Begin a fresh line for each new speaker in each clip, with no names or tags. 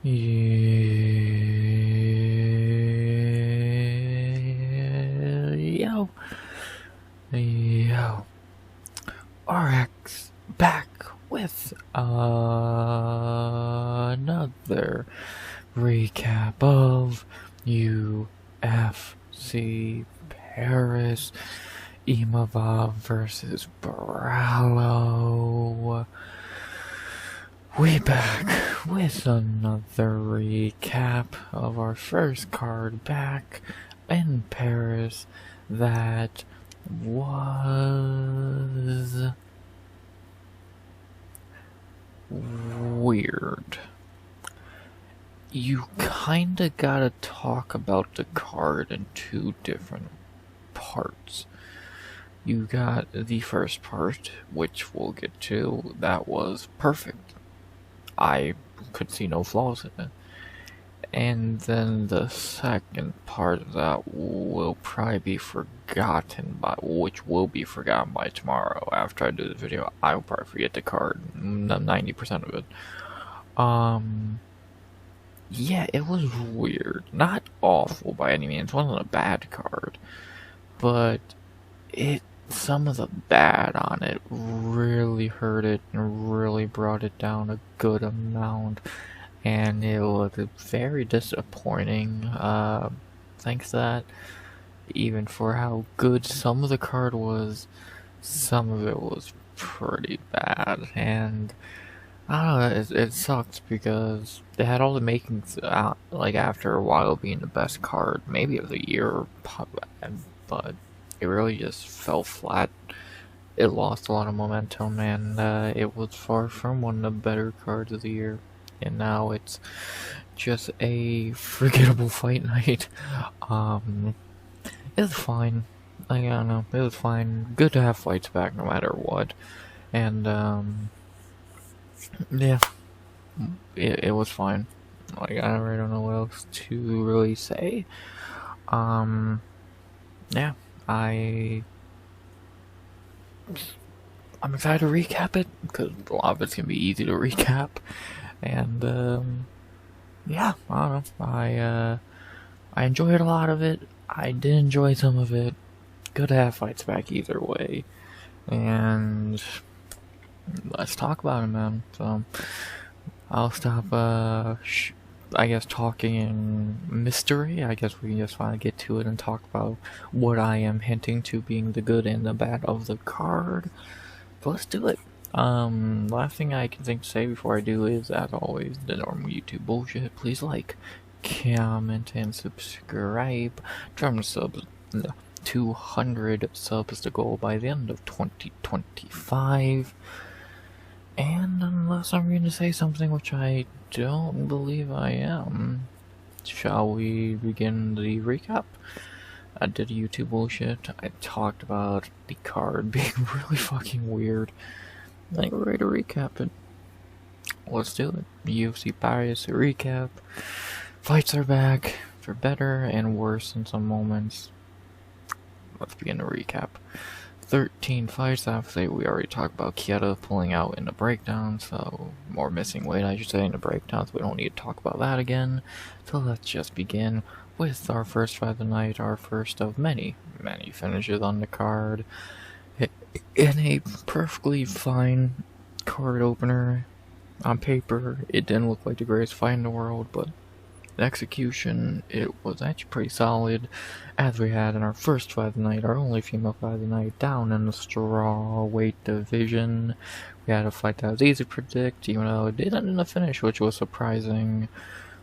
Yo. RX back with another recap of UFC Paris Imavov versus Bralo. We back with another recap of our first card back in Paris that was weird. You kinda gotta talk about the card in two different parts. You got the first part, which we'll get to, that was perfect. I could see no flaws in it. And then the second part of that will probably be forgotten by, which will be forgotten by tomorrow. After I do the video, I'll probably forget the card, 90% of it. Yeah, it was weird. Not awful by any means. It wasn't a bad card. But some of the bad on it really hurt it and really brought it down a good amount. And it was very disappointing, thanks to that. Even for how good some of the card was, some of it was pretty bad. And I don't know, it sucked because it had all the makings, like after a while being the best card, maybe of the year, but it really just fell flat. It lost a lot of momentum, and it was far from one of the better cards of the year. And now it's just a forgettable fight night. It was fine. I don't know, it was fine. Good to have fights back no matter what. And, yeah. It was fine. Like, I really don't know what else to really say. Yeah. I'm excited to recap it, because a lot of it's gonna be easy to recap. And, yeah, I don't know, I enjoyed a lot of it. I did enjoy some of it. Good to have fights back either way. And let's talk about it, man. So, I'll stop, I guess, talking in mystery. I guess we can just finally get to it and talk about what I am hinting to being the good and the bad of the card. So let's do it. Last thing I can think to say before I do is, as always, the normal YouTube bullshit. Please like, comment, and subscribe. Trying to sub 200 subs to goal by the end of 2025. And unless I'm going to say something which I don't believe I am, shall we begin the recap? I did YouTube bullshit. I talked about the card being really fucking weird. I think we're ready to recap it. Let's do it. UFC Paris Recap. Fights are back, for better and worse in some moments. Let's begin the recap. 13 fights after we already talked about Kieta pulling out in the breakdown, or missing weight, I should say, in the breakdown, so we don't need to talk about that again. So let's just begin with our first fight of the night, our first of many finishes on the card. In a perfectly fine card opener, on paper, it didn't look like the greatest fight in the world, but the execution, it was actually pretty solid, as we had in our first fight of the night, our only female fight of the night, down in the straw weight division. We had a fight that was easy to predict, even though it did end in a finish, which was surprising.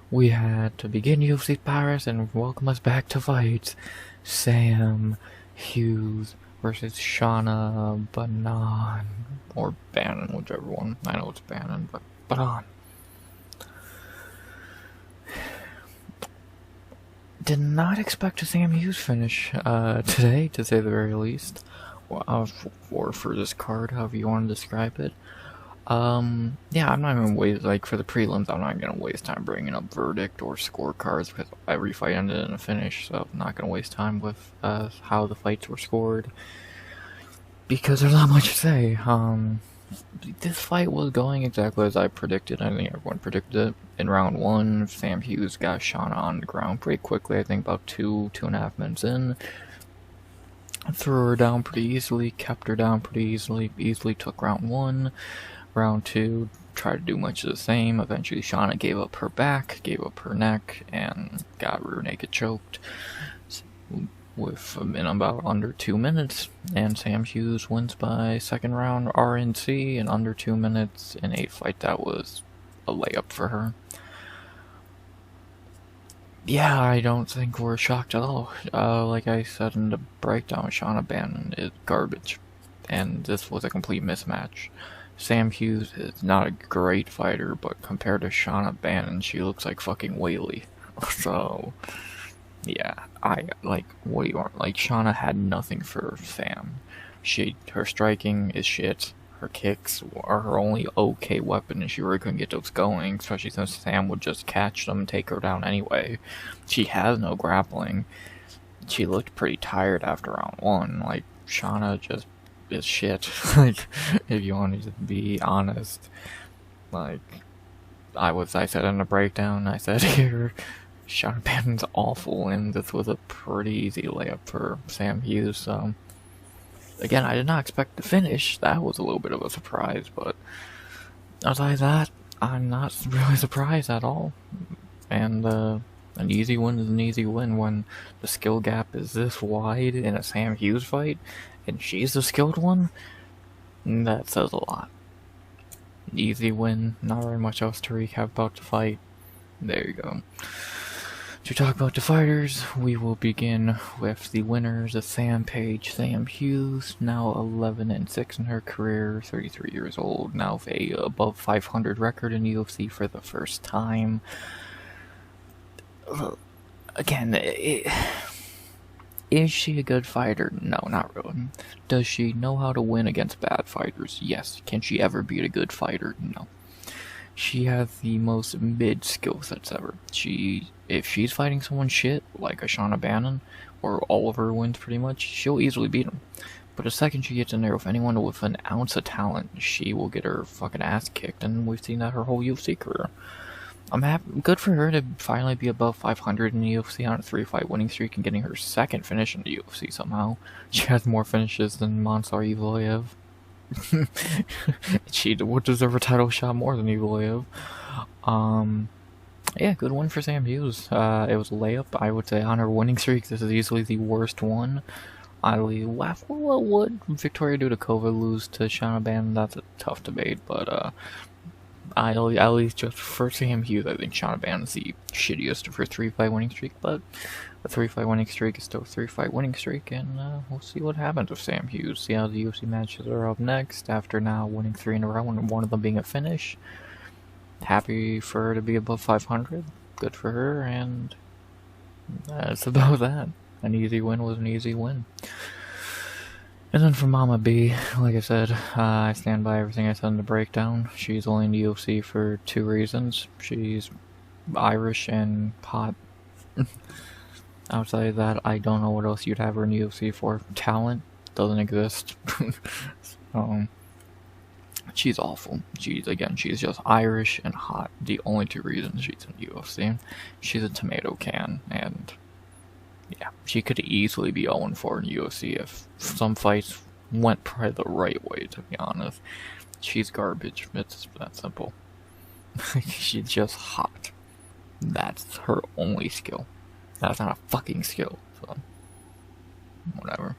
We had to begin UFC Paris and welcome us back to fights. Sam Hughes versus Shauna Bannon, or Bannon, whichever one. I know it's Bannon, but Bannon. Did not expect a Sam Hughes finish today, to say the very least. Or for this card, however you want to describe it. Yeah, I'm not even for the prelims, I'm not gonna waste time bringing up verdict or scorecards, because every fight ended in a finish, so I'm not gonna waste time with how the fights were scored, because there's not much to say. this fight was going exactly as I predicted. I think everyone predicted it. In round 1, Sam Hughes got Shauna on the ground pretty quickly. I think about 2.5 minutes in. Threw her down pretty easily, kept her down pretty easily took round 1. Round 2, tried to do much of the same. Eventually, Shauna gave up her back, gave up her neck, and got rear naked choked in about under 2 minutes. And Sam Hughes wins by second round RNC in under 2 minutes in a fight that was a layup for her. Yeah, I don't think we're shocked at all. Like I said in the breakdown, Shauna Bannon is garbage. And this was a complete mismatch. Sam Hughes is not a great fighter, but compared to Shauna Bannon, she looks like fucking Whaley. So, yeah, Shauna had nothing for Sam. Her striking is shit. Her kicks are her only okay weapon, and she really couldn't get those going, especially since Sam would just catch them and take her down anyway. She has no grappling. She looked pretty tired after round 1. Like, Shauna just is shit. Like, if you wanted to be honest. Like, I said in the breakdown, I said here, Shauna Bannon's awful, and this was a pretty easy layup for Sam Hughes, so... Again, I did not expect to finish. That was a little bit of a surprise, but outside of that, I'm not really surprised at all. And an easy win is an easy win when the skill gap is this wide in a Sam Hughes fight, and she's the skilled one. That says a lot. Easy win, not very much else to recap about the fight. There you go. To talk about the fighters, we will begin with the winners of Sam Hughes, now 11-6 in her career, 33 years old, now with a above 500 record in UFC for the first time. Again, is she a good fighter? No, not really. Does she know how to win against bad fighters? Yes. Can she ever beat a good fighter? No. She has the most mid skill sets ever. If she's fighting someone shit, like a Shauna Bannon, or all of her wins pretty much, she'll easily beat them. But the second she gets in there with anyone with an ounce of talent, she will get her fucking ass kicked, and we've seen that her whole UFC career. I'm happy, good for her to finally be above 500 in the UFC on a 3-fight winning streak and getting her second finish in the UFC somehow. She has more finishes than Monsar Evloev. She would deserve a title shot more than Evloev. Yeah, good win for Sam Hughes. It was a layup, I would say, on her winning streak. This is easily the worst one. What would Victoria Dudakova lose to Shauna Bannon? That's a tough debate, but at least just for Sam Hughes, I think Shauna Bannon is the shittiest of her 3-fight winning streak, but a 3-fight winning streak is still a 3-fight winning streak, and we'll see what happens with Sam Hughes. See how the UFC matches are up next, after now winning 3 in a row, and one of them being a finish. Happy for her to be above 500. Good for her, and that's about that. An easy win was an easy win. And then for Mama B, like I said, I stand by everything I said in the breakdown. She's only in the UFC for 2 reasons. She's Irish and hot. Outside of that, I don't know what else you'd have her in the UFC for. Talent doesn't exist. She's awful. She's just Irish and hot. The only 2 reasons she's in the UFC. She's a tomato can, and yeah, she could easily be 0-4 in the UFC if some fights went probably the right way, to be honest. She's garbage. It's that simple. She's just hot. That's her only skill. That's not a fucking skill, so whatever.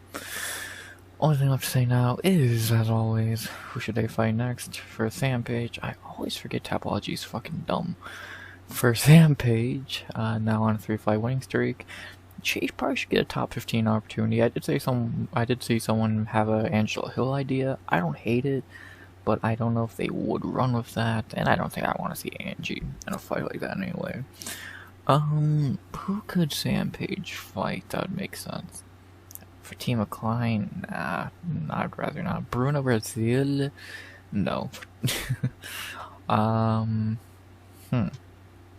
Only thing left to say now is, as always, who should they fight next? For Sam Page, I always forget Bolaji's fucking dumb. For Sam Page, now on a 3-fight winning streak, she probably should get a top 15 opportunity. I did see someone have a Angela Hill idea. I don't hate it, but I don't know if they would run with that, and I don't think I want to see Angie in a fight like that anyway. Who could Sam Page fight that would make sense? Fatima Klein? Nah, I'd rather not. Bruna Brazil? No.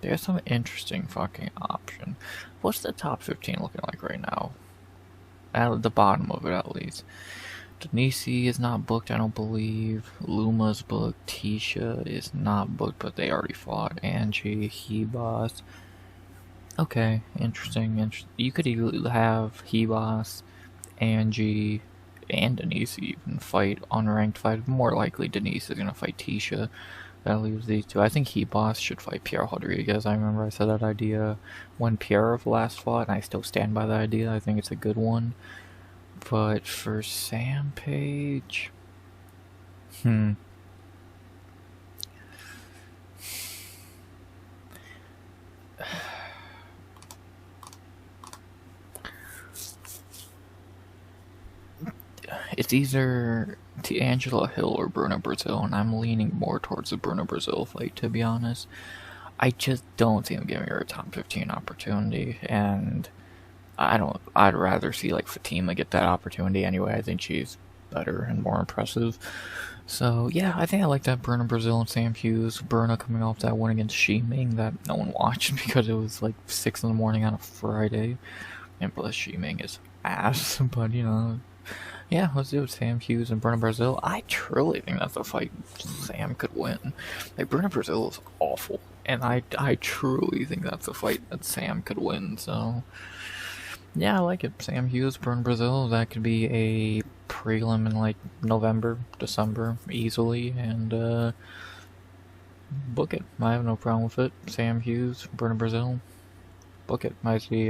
There's some interesting fucking option. What's the top 15 looking like right now? At the bottom of it, at least. Denisi is not booked, I don't believe. Luma's booked. Tisha is not booked, but they already fought. Angie, Hebos. Okay, interesting. You could have Hebos, Angie, and Denise even fight unranked fight. More likely, Denise is gonna fight Tisha. That leaves these two. I think Hebos should fight Pierre Rodriguez. I remember I said that idea when Pierre last fought, and I still stand by that idea. I think it's a good one. But for Sam Page, it's either Angela Hill or Bruno Brazil, and I'm leaning more towards the Bruno Brazil fight, to be honest. I just don't see him giving her a top 15 opportunity, and I'd rather see like Fatima get that opportunity anyway. I think she's better and more impressive. So yeah, I think I like that Bruno Brazil and Sam Hughes. Bruno coming off that win against Shiming that no one watched because it was like 6 in the morning on a Friday. And plus Shiming is ass, but you know. Yeah, let's do it. Sam Hughes and Bruno Brazil. I truly think that's a fight Sam could win. Like, Bruno Brazil is awful. And I truly think that's a fight that Sam could win, so... Yeah, I like it. Sam Hughes, Bruno Brazil, that could be a prelim in, like, November, December, easily, and, book it. I have no problem with it. Sam Hughes, Bruno Brazil, book it. I see,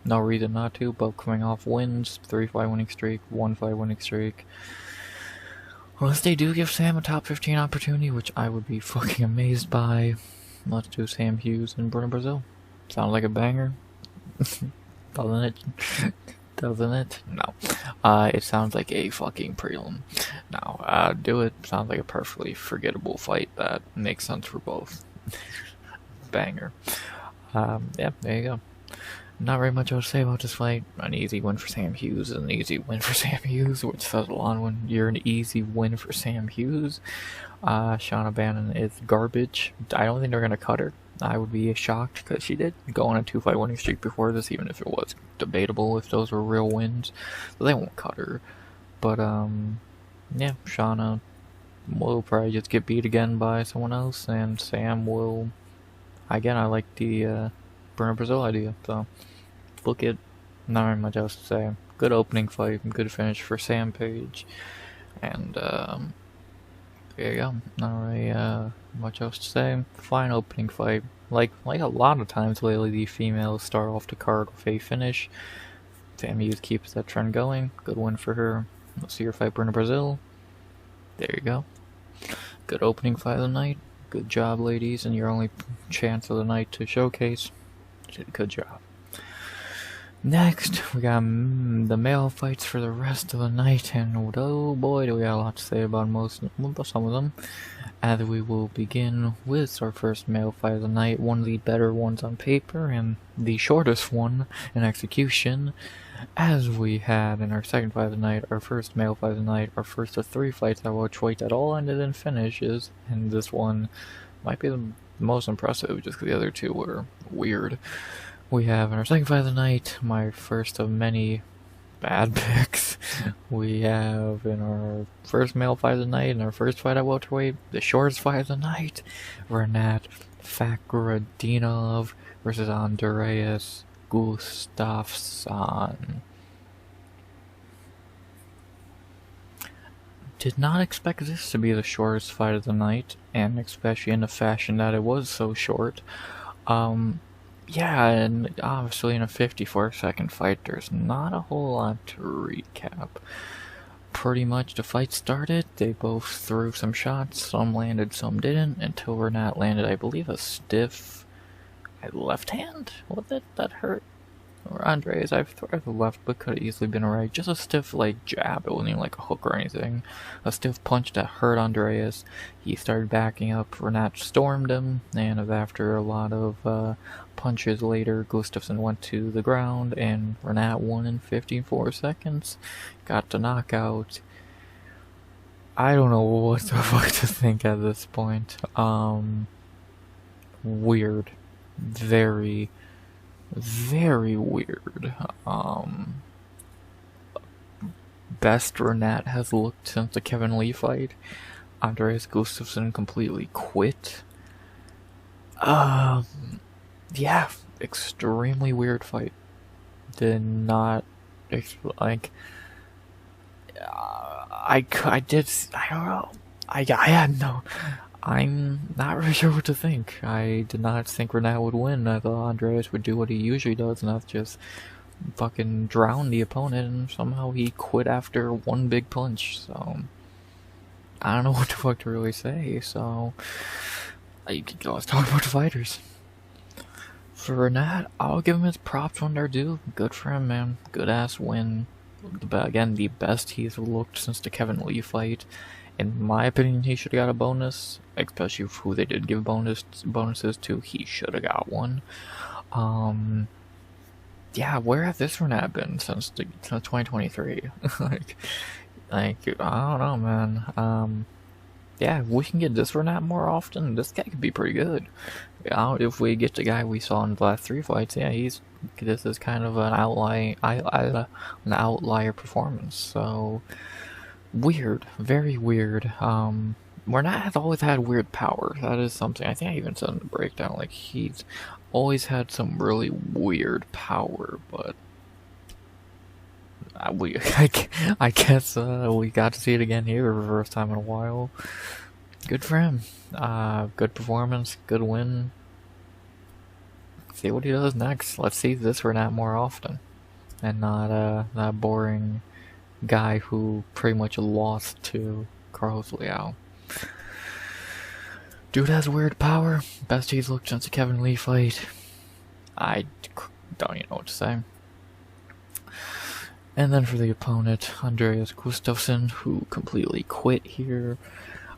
no reason not to, both coming off wins, 3-fight winning streak, 1-fight winning streak. Unless they do give Sam a top 15 opportunity, which I would be fucking amazed by. Let's do Sam Hughes and Bruno Brazil. Sounds like a banger. Doesn't it? Doesn't it? No. It sounds like a fucking prelim. No, do it. Sounds like a perfectly forgettable fight that makes sense for both. Banger. Yeah, there you go. Not very much else to say about this fight. An easy win for Sam Hughes is an easy win for Sam Hughes, which says a lot when you're an easy win for Sam Hughes. Shauna Bannon is garbage. I don't think they're going to cut her. I would be shocked because she did go on a 2-fight winning streak before this, even if it was debatable if those were real wins. So they won't cut her. But, yeah, Shauna will probably just get beat again by someone else, and Sam will... Again, I like the Bruno Brazil idea, so look it. Not very much else to say. Good opening fight, good finish for Sam Page, and there you go. Not really much else to say. Fine opening fight. Like a lot of times lately, the females start off the card with a finish. Sam Hughes keeps that trend going. Good win for her. Let's see her fight Bruno Brazil. There you go. Good opening fight of the night. Good job, ladies, and your only chance of the night to showcase. Did a good job. Next, we got the male fights for the rest of the night, and oh boy, do we got a lot to say about some of them. As we will begin with our first male fight of the night, one of the better ones on paper, and the shortest one in execution. As we had in our second fight of the night, our first male fight of the night, our first of 3 fights that will which that all ended in finishes, and this one might be the most impressive just because the other two were weird. We have in our second fight of the night, my first of many bad picks. We have in our first male fight of the night, and our first fight at welterweight, the shortest fight of the night, Rinat Fakhretdinov versus Andreas Gustafsson. Did not expect this to be the shortest fight of the night, and especially in the fashion that it was so short. Yeah, and obviously in a 54-second fight, there's not a whole lot to recap. Pretty much the fight started, they both threw some shots, some landed, some didn't, until Rinat landed, I believe, a stiff left hand? Was it? That hurt? Or Andreas, I've thrown the left, but could have easily been a right. Just a stiff, like, jab. It wasn't even like a hook or anything. A stiff punch that hurt Andreas. He started backing up. Rinat stormed him, and after a lot of punches later, Gustafsson went to the ground, and Rinat won in 54 seconds. Got the knockout. I don't know what the fuck to think at this point. Weird. Very weird. best Rinat has looked since the Kevin Lee fight. Andreas Gustafsson completely quit. Yeah, extremely weird fight. Did not, like, I don't know. I had no, I'm not really sure what to think. I did not think Rinat would win. I thought Andreas would do what he usually does, and that's just fucking drown the opponent, and somehow he quit after one big punch, so I don't know what the fuck to really say, so let's talk about the fighters. For Rinat, I'll give him his props when they're due. Good for him, man. Good ass win. Again, the best he's looked since the Kevin Lee fight. In my opinion, he should have got a bonus, especially who they did give bonuses to. He should have got one. Yeah, where has this Rinat been since 2023? like, I don't know, man. Yeah, if we can get this Rinat more often, this guy could be pretty good. If we get the guy we saw in the last 3 fights, yeah, this is kind of an outlier performance. So weird, very weird. Rinat has always had weird power. That is something I think I even said in the breakdown. Like, he's always had some really weird power, but I guess we got to see it again here for the first time in a while. Good for him. Good performance, good win. See what he does next. Let's see this Rinat more often, and not that boring guy who pretty much lost to Carlos Leal. Dude has weird power. Best he's looked since the Kevin Lee fight. I don't even know what to say. And then for the opponent, Andreas Gustafsson, who completely quit here.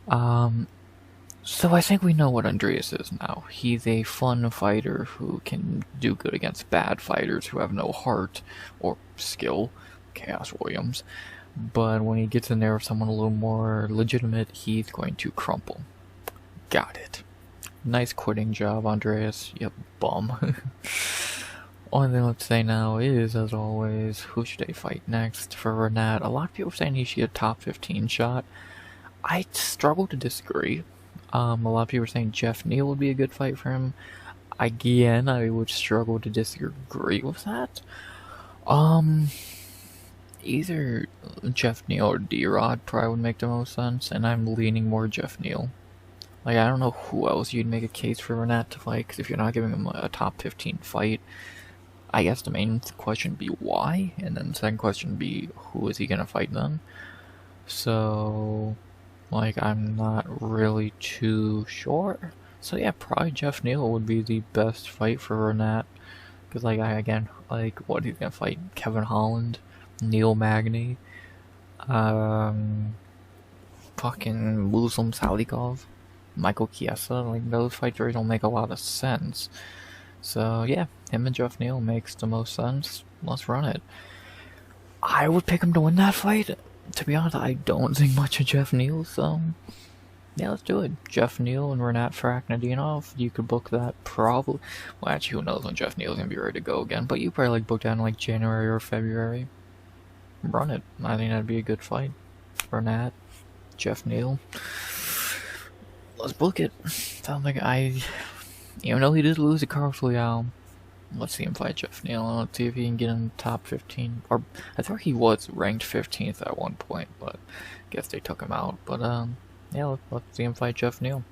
So I think we know what Andreas is now. He's a fun fighter who can do good against bad fighters who have no heart or skill. Chaos Williams. But when he gets in there with someone a little more legitimate, he's going to crumple. Got it. Nice quitting job, Andreas. You bum. Only thing let's say now is, as always, who should they fight next? For Rinat, a lot of people saying he should get a top 15 shot. I struggle to disagree. A lot of people are saying Jeff Neal would be a good fight for him. Again, I would struggle to disagree with that. Either Jeff Neal or D-Rod probably would make the most sense, and I'm leaning more Jeff Neal. Like, I don't know who else you'd make a case for Rinat to fight, because if you're not giving him a top 15 fight, I guess the main question would be why, and then the second question would be who is he going to fight then? So, like, I'm not really too sure. So yeah, probably Jeff Neal would be the best fight for Rinat, because like, what, he's going to fight Kevin Holland, Neil Magny, fucking Muslim Salikov, Michael Chiesa. Like, those fights really don't make a lot of sense. So yeah, him and Jeff Neal makes the most sense. Let's run it. I would pick him to win that fight. To be honest, I don't think much of Jeff Neal, so yeah, let's do it. Jeff Neal and Rinat Fakhretdinov. You could book that probably. Well, actually, who knows when Jeff Neal's gonna be ready to go again? But you probably like book that in like January or February. Run it. I think that'd be a good fight. Rinat, Jeff Neal. Let's book it. Sounds like even though he did lose to Carlos Leal, let's see him fight Jeff Neal. Let's see if he can get in the top 15. Or I thought he was ranked 15th at one point, but I guess they took him out. But yeah, let's see him fight Jeff Neal.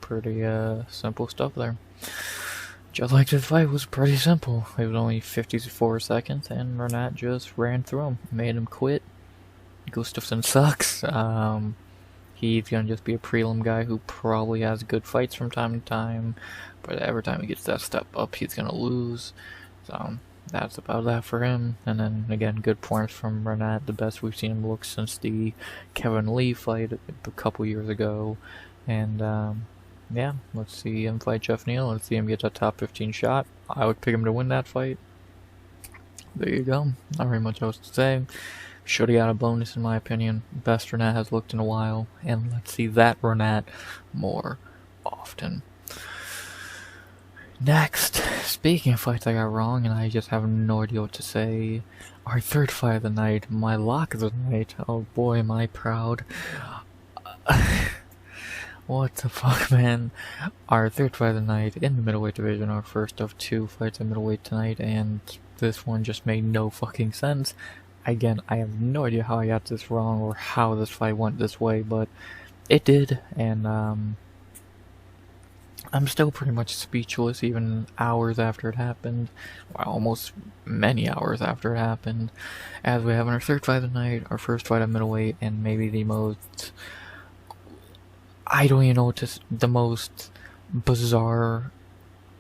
Pretty simple stuff there. Just like this fight was pretty simple. It was only 54 seconds, and Rinat just ran through him, made him quit. Gustafsson sucks. He's gonna just be a prelim guy who probably has good fights from time to time, but every time he gets that step up, he's gonna lose. So that's about that for him. And then again, good points from Rinat, the best we've seen him look since the Kevin Lee fight a couple years ago. And yeah, let's see him fight Jeff Neal. Let's see him get that top 15 shot. I would pick him to win that fight. There you go. Not very much else to say. Should have got a bonus in my opinion. Best Rinat has looked in a while. And let's see that Rinat more often. Next, speaking of fights I got wrong and I just have no idea what to say, our third fight of the night, my lock of the night, oh boy am I proud. What the fuck, man? Our third fight of the night in the middleweight division, our first of 2 fights in middleweight tonight, and this one just made no fucking sense. Again, I have no idea how I got this wrong or how this fight went this way, but it did, and I'm still pretty much speechless even hours after it happened. Well, almost many hours after it happened. As we have in our third fight of the night, our first fight at middleweight, and maybe the most... I don't even know what to... the most bizarre...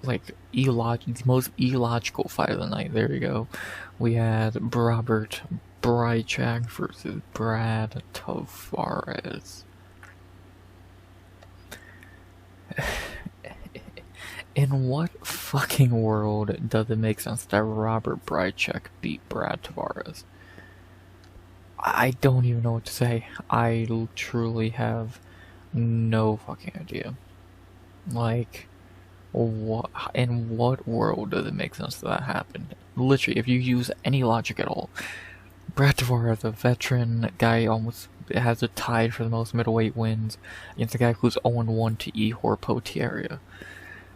like, the most illogical fight of the night. There you go. We had Robert Bryczek versus Brad Tavares. In what fucking world does it make sense that Robert Bryczek beat Brad Tavares? I don't even know what to say. I truly have no fucking idea. Like, what? In what world does it make sense that happened? Literally, if you use any logic at all. Brad Tavares, a veteran guy, almost has a tie for the most middleweight wins against a guy who's 0-1 to Ihor Potieria.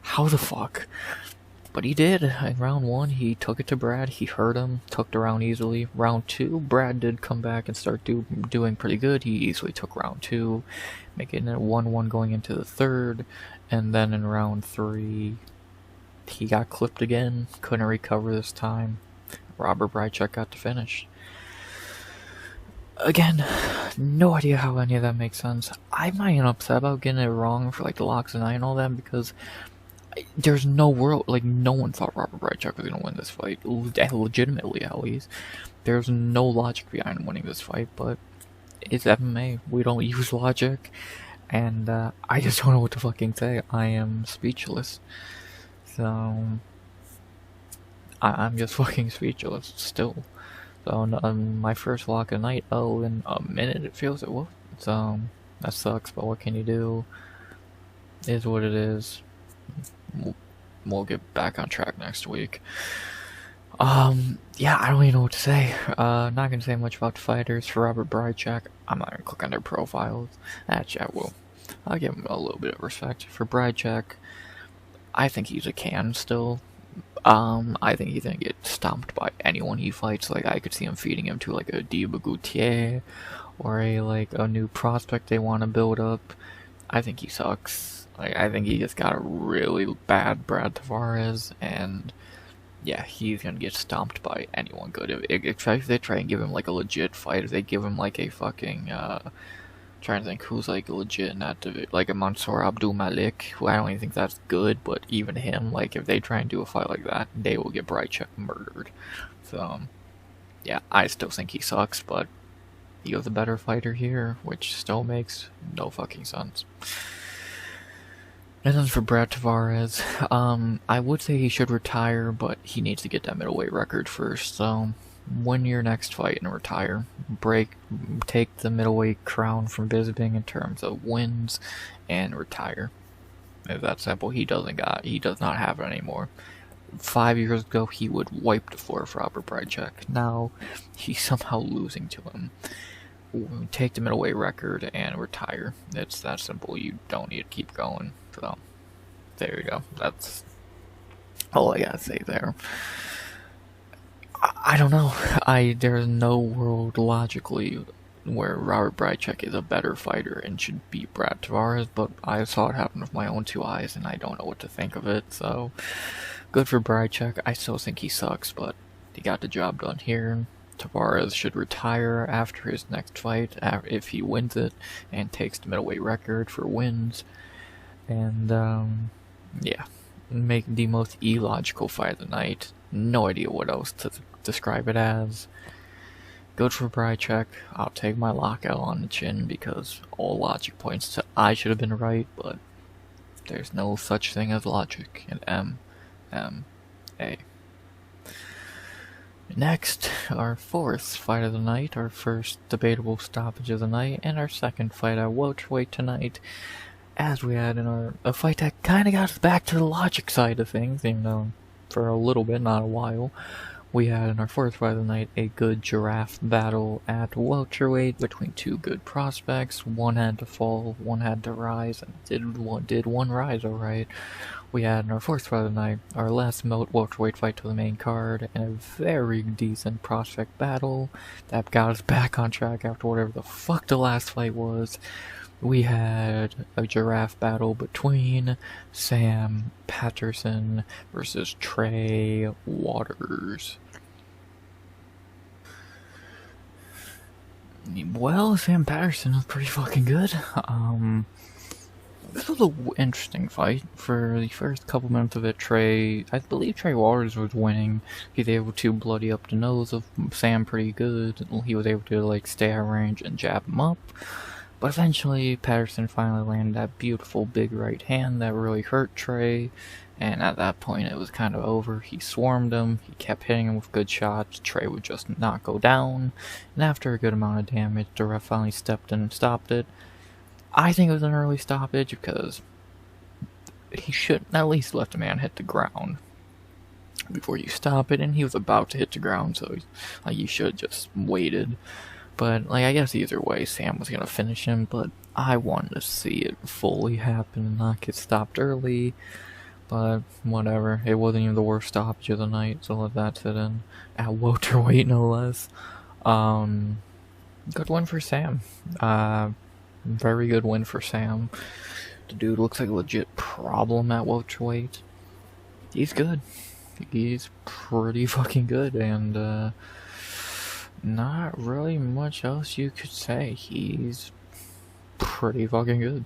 How the fuck? But he did. In round 1, he took it to Brad. He hurt him, took the round easily. Round 2, Brad did come back and start doing pretty good. He easily took round 2, making it 1-1 going into the third. And then in round 3, he got clipped again. Couldn't recover this time. Robert Bryczek got to finish. Again, no idea how any of that makes sense. I'm not even upset about getting it wrong for like the locks and I and all that, because there's no world, like, no one thought Robert Bryczek was going to win this fight, legitimately at least. There's no logic behind winning this fight, but it's MMA. We don't use logic, and I just don't know what to fucking say. I am speechless. So, I'm just fucking speechless still. So, my first lock of the night, in a minute it feels it will. So, that sucks, but what can you do? It is what it is. We'll get back on track next week. Yeah, I don't even know what to say. Not gonna say much about the fighters. For Robert Bryczek, I'm not gonna click on their profiles. Actually, I will. I'll give him a little bit of respect. For Bryczek, I think he's a can still. I think he's gonna get stomped by anyone he fights. Like, I could see him feeding him to like a Diba Gutiérrez or a new prospect they want to build up. I think he sucks. Like, I think he just got a really bad Brad Tavares, and yeah, he's gonna get stomped by anyone good. Especially if they try and give him like a legit fight, if they give him like a fucking, trying to think who's like legit in that division, like a Mansour Abdul Malik, who I don't even think that's good, but even him, like, if they try and do a fight like that, they will get Bryczek murdered. So, yeah, I still think he sucks, but he was a better fighter here, which still makes no fucking sense. And then for Brad Tavares, I would say he should retire, but he needs to get that middleweight record first. So, win your next fight and retire. Take the middleweight crown from Bisping in terms of wins, and retire. It's that simple. He does not have it anymore. 5 years ago, he would wipe the floor for Robert Bryczek. Now, he's somehow losing to him. Take the middleweight record and retire. It's that simple. You don't need to keep going. So, there you go. That's all I gotta say there. I don't know. There's no world logically where Robert Bryczek is a better fighter and should beat Brad Tavares, but I saw it happen with my own 2 eyes, and I don't know what to think of it. So, good for Bryczek. I still think he sucks, but he got the job done here. Tavares should retire after his next fight, if he wins it, and takes the middleweight record for wins. And, yeah, make the most illogical fight of the night. No idea what else to describe it as. Good for Bryczek. I'll take my lockout on the chin, because all logic points to I should have been right, but there's no such thing as logic in MMA. Next, our fourth fight of the night, our first debatable stoppage of the night, and our second fight at welterweight tonight. as we had in a fight that kind of got us back to the logic side of things, even though for a little bit, not a while, we had in our fourth fight of the night a good giraffe battle at welterweight between two good prospects. One had to fall, one had to rise, and did one rise alright. We had in our fourth fight of the night our last welterweight fight to the main card, and a very decent prospect battle that got us back on track after whatever the fuck the last fight was. We had a giraffe battle between Sam Patterson versus Trey Waters. Well, Sam Patterson is pretty fucking good. This was an interesting fight. For the first couple minutes of it, I believe Trey Waters was winning. He's able to bloody up the nose of Sam pretty good. He was able to, like, stay at range and jab him up. But eventually, Patterson finally landed that beautiful big right hand that really hurt Trey, and at that point it was kind of over. He swarmed him, he kept hitting him with good shots, Trey would just not go down, and after a good amount of damage, the ref finally stepped in and stopped it. I think it was an early stoppage because he should at least let the man hit the ground before you stop it, and he was about to hit the ground, so you should have just waited. But, like, I guess either way, Sam was going to finish him, but I wanted to see it fully happen and not get stopped early. But, whatever. It wasn't even the worst stoppage of the night, so let that sit in. At welterweight, no less. Good win for Sam. Very good win for Sam. The dude looks like a legit problem at welterweight. He's good. He's pretty fucking good, and, not really much else you could say. He's pretty fucking good.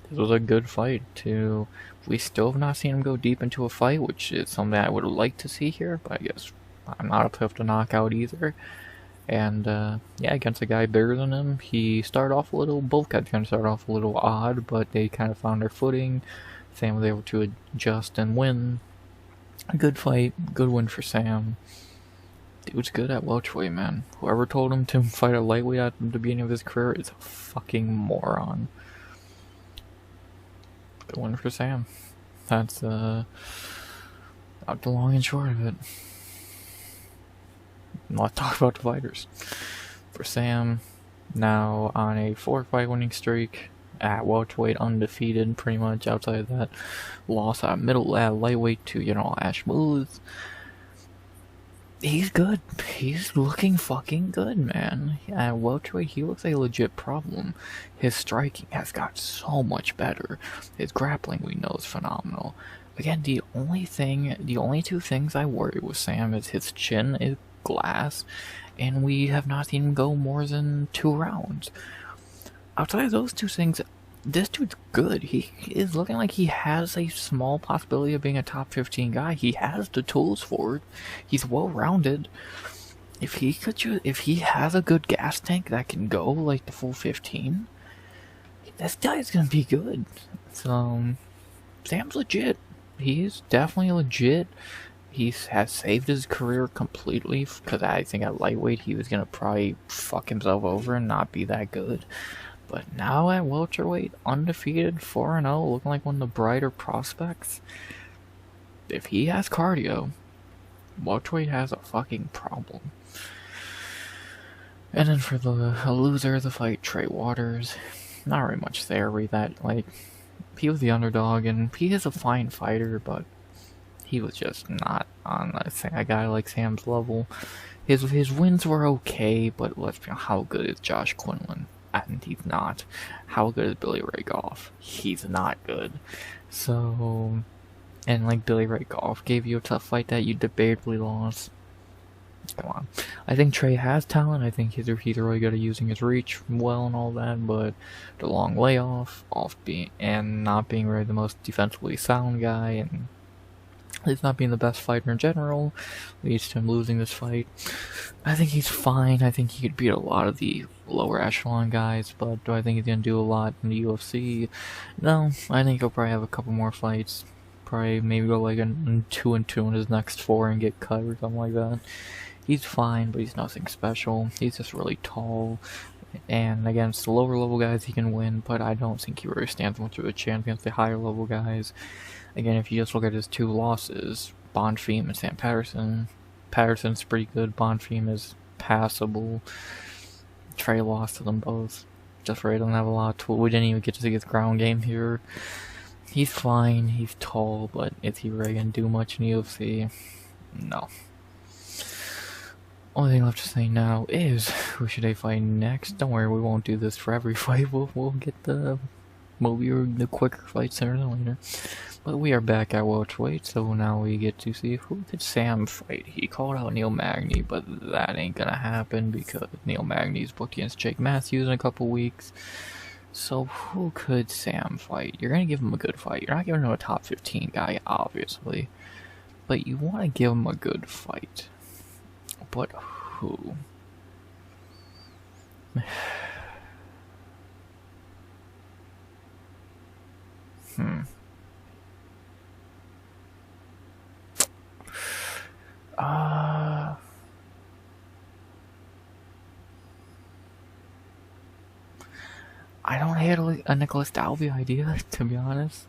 This was a good fight, too. We still have not seen him go deep into a fight, which is something I would like to see here, but I guess I'm not up to knockout either. And, yeah, against a guy bigger than him, he started off a little, both guys kind of started off a little odd, but they kind of found their footing. Sam was able to adjust and win. A good fight, good win for Sam. Dude's good at welterweight, man. Whoever told him to fight a lightweight at the beginning of his career is a fucking moron. Good one for Sam. That's, not the long and short of it. Let's talk about the fighters. For Sam, now on a 4-fight winning streak, at welterweight undefeated, pretty much outside of that loss at lightweight to, Ash Moose. He's good. He's looking fucking good, man. At welterweight, he looks like a legit problem. His striking has got so much better. His grappling, we know, is phenomenal. Again, the only two things I worry with Sam is his chin is glass, and we have not seen him go more than 2 rounds. Outside of those two things, this dude's good. He is looking like he has a small possibility of being a top 15 guy. He has the tools for it. He's well-rounded. If he has a good gas tank that can go like the full 15, this guy's gonna be good. So, Sam's legit. He's definitely legit. He has saved his career completely, because I think at lightweight he was gonna probably fuck himself over and not be that good. But now at welterweight, undefeated, 4-0, looking like one of the brighter prospects. If he has cardio, welterweight has a fucking problem. And then for the loser of the fight, Trey Waters, not very much there. He was the underdog, and he is a fine fighter, but he was just not on a guy like Sam's level. His wins were okay, but let's be honest, how good is Josh Quinlan? And he's not. How good is Billy Ray Goff? He's not good. So, and like Billy Ray Goff gave you a tough fight that you debatably lost. Come on. I think Trey has talent. I think he's really good at using his reach well and all that, but the long layoff, not being really the most defensively sound guy, and he's not being the best fighter in general, leads to him losing this fight. I think he's fine. I think he could beat a lot of the lower echelon guys, but do I think he's going to do a lot in the UFC? No, I think he'll probably have a couple more fights. Probably maybe go like a 2-2 in his next 4 and get cut or something like that. He's fine, but he's nothing special. He's just really tall, And against the lower level guys, he can win, but I don't think he really stands much of a chance against the higher level guys. Again, if you just look at his 2 losses, Bonfim and Sam Patterson, Patterson's pretty good, Bonfim is passable. Trey lost to them both. Just Ray doesn't have a lot of tools. We didn't even get to see his ground game here. He's fine, he's tall, but is he really gonna do much in the UFC? No. Only thing left to say now is, who should they fight next? Don't worry, we won't do this for every fight. We'll get the quicker fights sooner than later. But we are back at welterweight, so now we get to see who did Sam fight. He called out Neil Magny, but that ain't gonna happen because Neil Magny's booked against Jake Matthews in a couple weeks. So who could Sam fight? You're gonna give him a good fight. You're not giving him a top 15 guy, obviously. But you want to give him a good fight. But who? I don't hate a Nicholas Dalby idea, to be honest.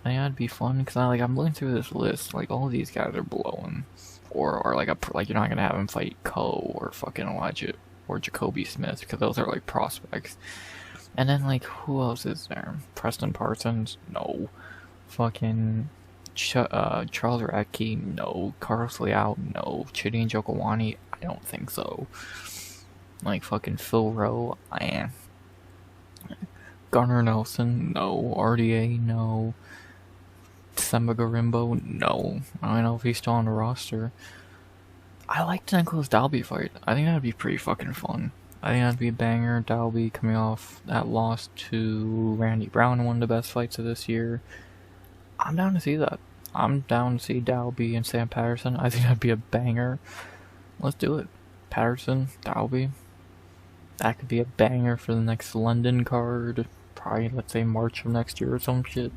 I think that'd be fun because I'm looking through this list. Like, all of these guys are blowing, or like you're not gonna have him fight Kauê or fucking Elijah or Jacoby Smith because those are like prospects. And then like who else is there? Preston Parsons? No. Fucking Charles Radke? No. Carlos Leao? No. Chidi Njokawani? I don't think so. Like fucking Phil Rowe? Gunnar Nelson? No. RDA? No. Semba Garimbo? No. I don't know if he's still on the roster. I like the Nicholas Dalby fight. I think that'd be pretty fucking fun. I think that'd be a banger. Dalby coming off that loss to Randy Brown in one of the best fights of this year. I'm down to see that. I'm down to see Dalby and Sam Patterson. I think that'd be a banger. Let's do it. Patterson, Dalby. That could be a banger for the next London card. Probably, let's say, March of next year or some shit.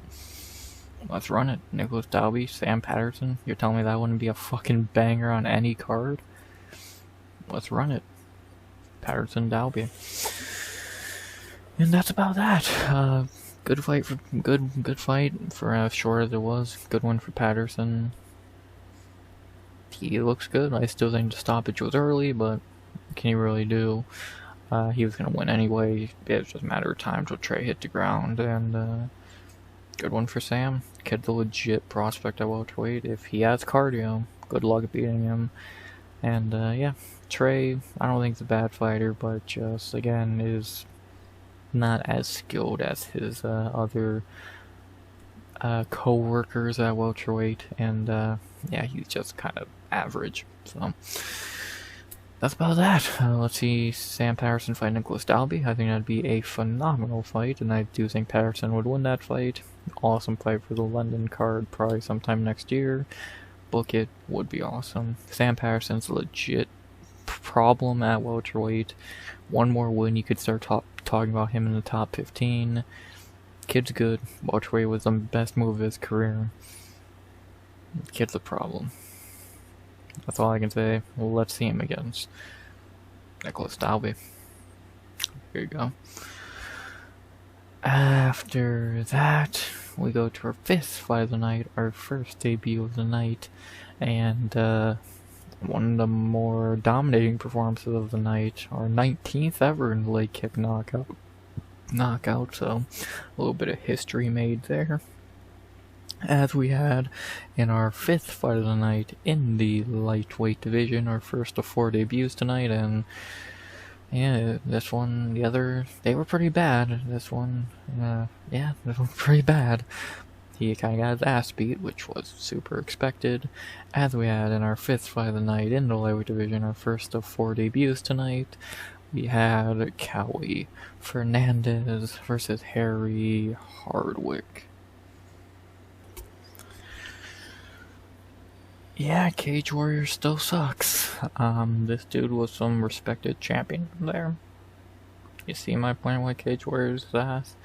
Let's run it. Nicholas Dalby, Sam Patterson. You're telling me that wouldn't be a fucking banger on any card? Let's run it. Patterson, Dalby. And that's about that. Good fight for good fight for as short as it was. Good one for Patterson. He looks good. I still think the stoppage was early, but what can he really do? He was gonna win anyway. It was just a matter of time till Trey hit the ground, and good one for Sam. Kid's a legit prospect at welterweight. If he has cardio, good luck beating him. And yeah, Trey, I don't think he's a bad fighter, but just again is not as skilled as his other co-workers at welterweight, and yeah, he's just kind of average. So that's about that. Let's see Sam Patterson fight Nicholas Dalby. I think that'd be a phenomenal fight, and I do think Patterson would win that fight. Awesome fight for the London card, probably sometime next year. Book it, would be awesome. Sam Patterson's a legit problem at welterweight. One more win, you could start talking about him in the top 15. Kid's good. Welterweight was the best move of his career. Kid's a problem. That's all I can say. Well, let's see him against Nicholas Dalby. Here you go. After that, we go to our 5th fight of the night, our first debut of the night, and one of the more dominating performances of the night, our 19th ever in the leg kick knockout, so a little bit of history made there. As we had in our 5th fight of the night in the lightweight division, our first of 4 debuts tonight, and yeah, this one, the other, they were pretty bad. This one, yeah, this one pretty bad. He kind of got his ass beat, which was super expected. As we had in our 5th fight of the night in the lightweight division, our first of 4 debuts tonight, we had Kauê Fernandes versus Harry Hardwick. Yeah, Cage Warrior still sucks. This dude was some respected champion there. You see my point why Cage Warrior's ass?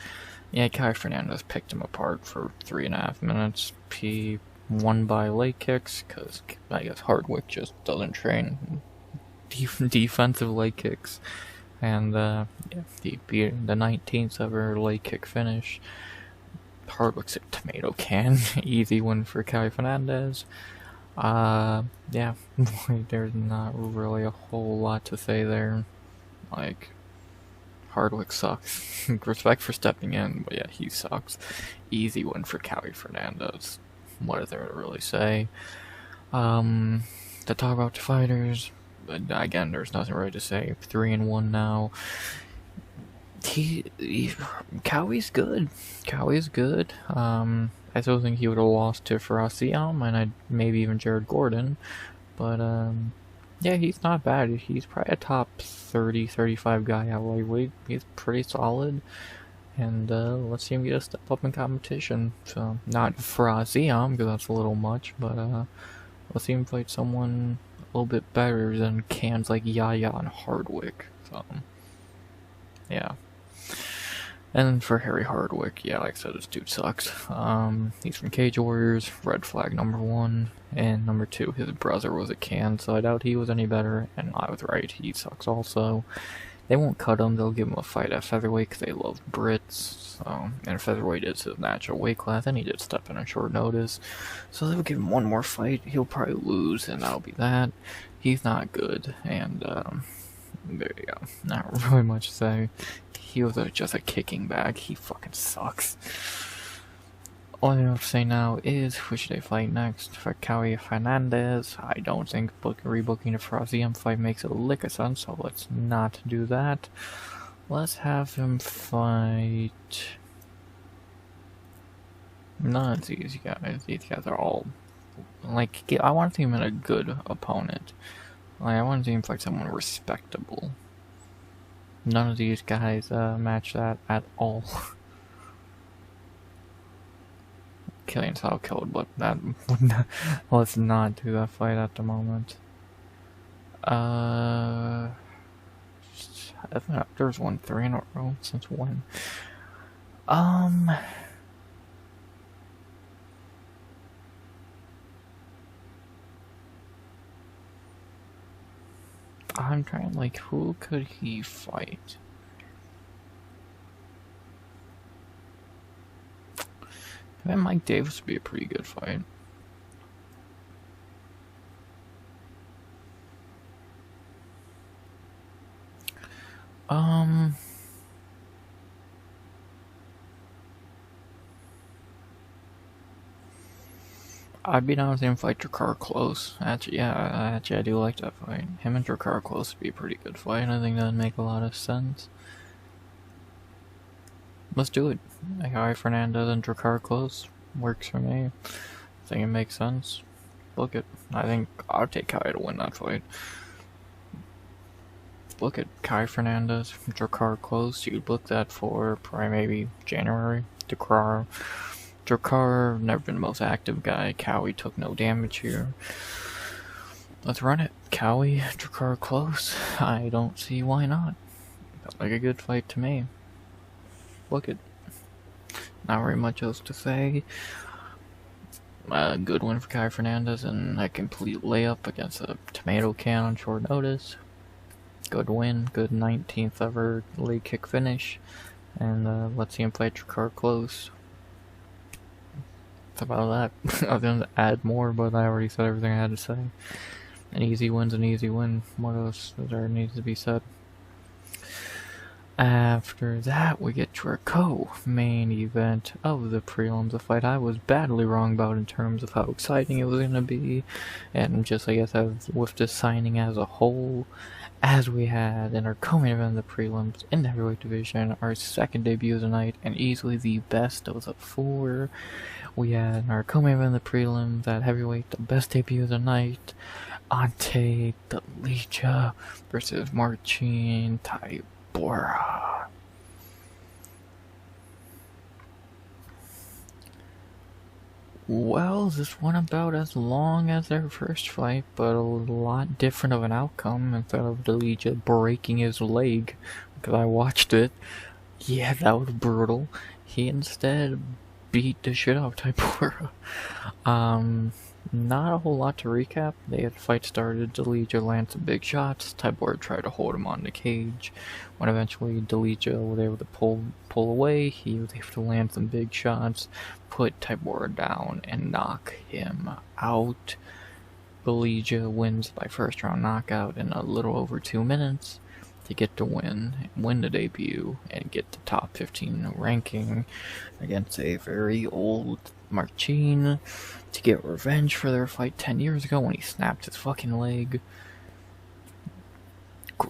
Yeah, Kauê Fernandes picked him apart for 3.5 minutes. He won by leg kicks, because I guess Hardwick just doesn't train defensive leg kicks. and yeah, he beat the 19th ever leg kick finish. Hardwick's a tomato can. Easy win for Kauê Fernandes. Yeah, there's not really a whole lot to say there. Like, Hardwick sucks. Respect for stepping in, but yeah, he sucks. Easy win for Kauê Fernandes. What is there to really say? To talk about the fighters, again, there's nothing really to say. 3-1 now. Kauê's good. Kauê's good. I still think he would have lost to Fakhretdinov and maybe even Jared Gordon, but yeah, he's not bad. He's probably a top 30, 35 guy at lightweight. He's pretty solid, and let's see him get a step up in competition. So not Fakhretdinov because that's a little much, but let's see him fight someone a little bit better than cans like Yaya and Hardwick. So yeah. And for Harry Hardwick, yeah, like I said, this dude sucks. He's from Cage Warriors, red flag #1, and #2, his brother was a can, so I doubt he was any better, and I was right, he sucks also. They won't cut him, they'll give him a fight at featherweight because they love Brits, so, and featherweight is his natural weight class, and he did step in on short notice, so they'll give him one more fight, he'll probably lose, and that'll be that. He's not good, and there you go, not really much to say. He was just a kicking bag. He fucking sucks. All I have to say now is, who should they fight next? For Kauê Fernandes, I don't think rebooking the Fakhretdinov fight makes a lick of sense, so let's not do that. Let's have him fight none of these guys. These guys are all, like, I want to see him in a good opponent. Like, I want to see him fight someone respectable. None of these guys match that at all. Killian Sal killed, but that let's not do that fight at the moment. I think there's 3 in a row since when. I'm trying, like, who could he fight? I think Mike Davis would be a pretty good fight. I'd be down with him fight Drakkar close. Actually, yeah, I do like that fight. Him and Drakkar close would be a pretty good fight. I think that'd make a lot of sense. Let's do it. Kauê Fernandes and Drakkar close works for me. I think it makes sense. Book it. I think I'll take Kauê to win that fight. Book it. Kauê Fernandes, Drakkar close. You'd book that for probably maybe January. Drakkar, never been the most active guy. Kauê took no damage here. Let's run it. Kauê, Drakkar close. I don't see why not. Felt like a good fight to me. Look it. Not very much else to say. A good win for Kauê Fernandes and a complete layup against a tomato can on short notice. Good win. Good 19th ever leg kick finish. And let's see him play Drakkar close. About that. I was going to add more, but I already said everything I had to say. An easy win's an easy win. What else there needs to be said? After that, we get to our co-main event of the prelims, a fight I was badly wrong about in terms of how exciting it was going to be, and just, I guess, with the signing as a whole, as we had in our co-main event of the prelims in the heavyweight division, our second debut of the night, and easily the best of the 4. We had in our co-main event of the prelims at heavyweight, the best debut of the night, Ante, Delija versus Marcin, Tybura. Well, this went about as long as their first fight, but a lot different of an outcome. Instead of Delija breaking his leg, because I watched it, yeah, that was brutal. He instead beat the shit out of Tybura. Not a whole lot to recap. The fight started, Delija landed some big shots, Tybura tried to hold him on the cage. When eventually Delija was able to pull away, he was able to land some big shots, put Tybura down, and knock him out. Delija wins by first round knockout in a little over 2 minutes to get the win the debut, and get the top 15 ranking against a very old Marcin to get revenge for their fight 10 years ago when he snapped his fucking leg.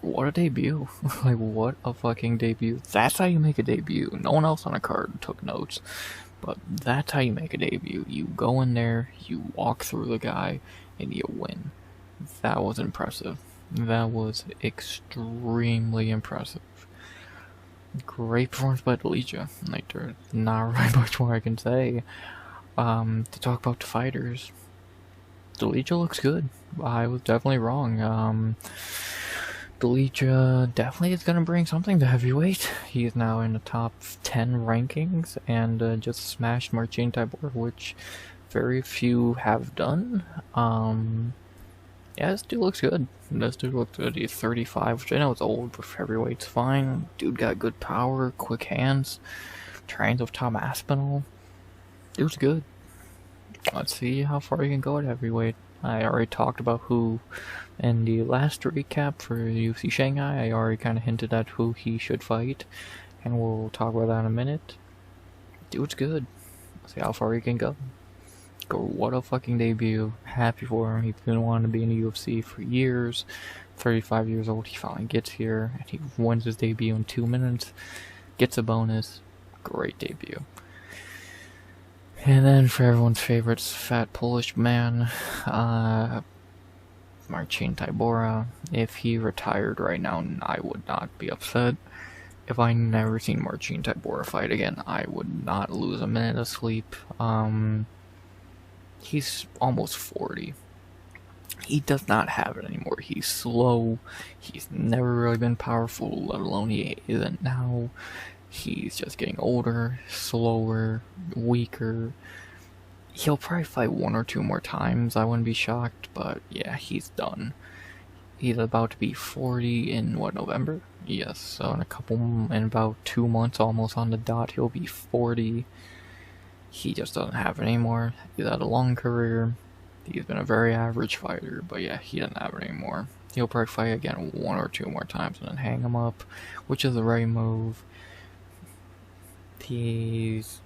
What a debut. Like, what a fucking debut. That's how you make a debut. No one else on the card took notes, but that's how you make a debut. You go in there, you walk through the guy, and you win. That was impressive. That was extremely impressive. Great performance by Delija. Like, there's not really much more I can say. To talk about the fighters, Delija looks good. I was definitely wrong. Delija definitely is going to bring something to heavyweight. He is now in the top 10 rankings, and just smashed Marcin Tybura, which very few have done. Yeah, this dude looks good. He's 35, which I know is old, but for heavyweight's fine. Dude got good power, quick hands, trains with Tom Aspinall. Dude's good. Let's see how far he can go at heavyweight. I already talked about who in the last recap for UFC Shanghai. I already kind of hinted at who he should fight, and we'll talk about that in a minute. Dude's good. Let's see how far he can go. What a fucking debut. Happy for him. He's been wanting to be in the UFC for years. 35 years old, he finally gets here, and he wins his debut in 2 minutes. Gets a bonus. Great debut. And then for everyone's favorite fat Polish man, Marcin Tybura. If he retired right now, I would not be upset. If I never seen Marcin Tybura fight again, I would not lose a minute of sleep. He's almost 40. He does not have it anymore. He's slow. He's never really been powerful, let alone he isn't now. He's just getting older, slower, weaker. He'll probably fight 1 or 2 more times. I wouldn't be shocked, but yeah, he's done. He's about to be 40 in, November? Yes, so in about 2 months, almost on the dot, he'll be 40. He just doesn't have it anymore. He's had a long career. He's been a very average fighter, but yeah, he doesn't have it anymore. He'll probably fight again 1 or 2 more times and then hang him up, which is the right move. His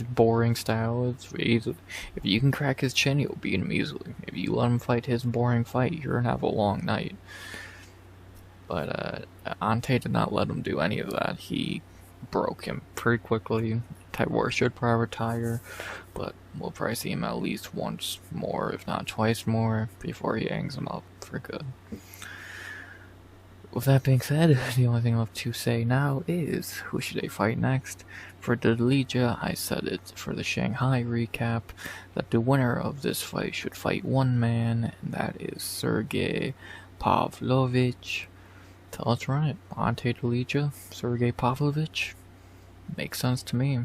boring style is easy. If you can crack his chin, you'll beat him easily. If you let him fight his boring fight, you're gonna have a long night. But Ante did not let him do any of that. He broke him pretty quickly. Tybura should probably retire, but we'll probably see him at least once more, if not twice more, before he hangs him up for good. With that being said, the only thing left to say now is, who should they fight next? For Delija, I said it for the Shanghai recap, that the winner of this fight should fight one man, and that is Sergey Pavlovich. So let's run it. Ante Delija, Sergey Pavlovich. Makes sense to me.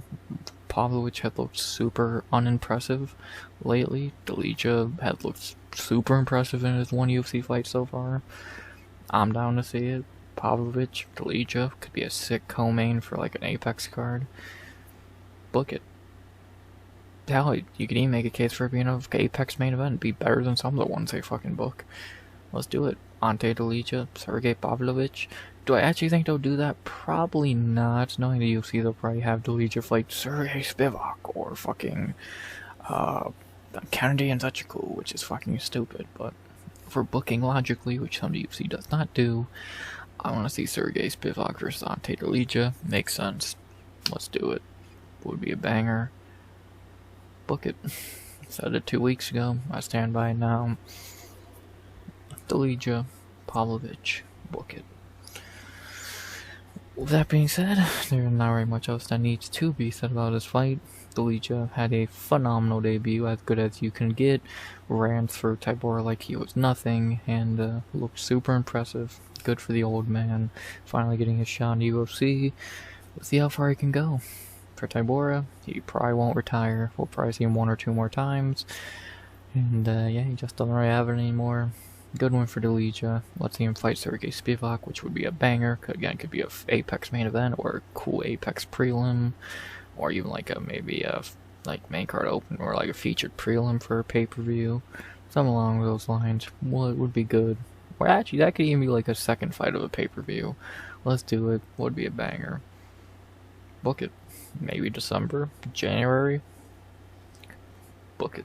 Pavlovich had looked super unimpressive lately. Delija had looked super impressive in his one UFC fight so far. I'm down to see it. Pavlovich, Delija could be a sick co-main for like an Apex card. Book it. Hell, you could even make a case for it being an Apex main event. Be better than some of the ones they fucking book. Let's do it. Ante Delija, Sergey Pavlovich. Do I actually think they'll do that? Probably not. Knowing the UFC, they'll probably have Delija fight Sergey Spivak or fucking Kennedy and Zechiko, which is fucking stupid. But for booking logically, which some UFC does not do, I want to see Sergey Spivak versus Ante Delija. Makes sense. Let's do it. Would be a banger. Book it. Said it 2 weeks ago. I stand by it now. Delija, Pavlovich, book it. With that being said, there's not very much else that needs to be said about this fight. Delija had a phenomenal debut, as good as you can get. Ran through Tybura like he was nothing, and looked super impressive. Good for the old man, finally getting his shot in the UFC. Let's see how far he can go. for Tybura. He probably won't retire. We'll probably see him 1 or 2 more times. And yeah, he just doesn't really have it anymore. Good one for Delija. Let's see him fight Sergey Spivak, which would be a banger. Again, could be a Apex main event or a cool Apex prelim, or even like maybe a main card open or like a featured prelim for a pay-per-view, something along those lines. Well, it would be good. Or actually, that could even be like a second fight of a pay-per-view. Let's do it. Would be a banger. Book it. Maybe December, January. Book it.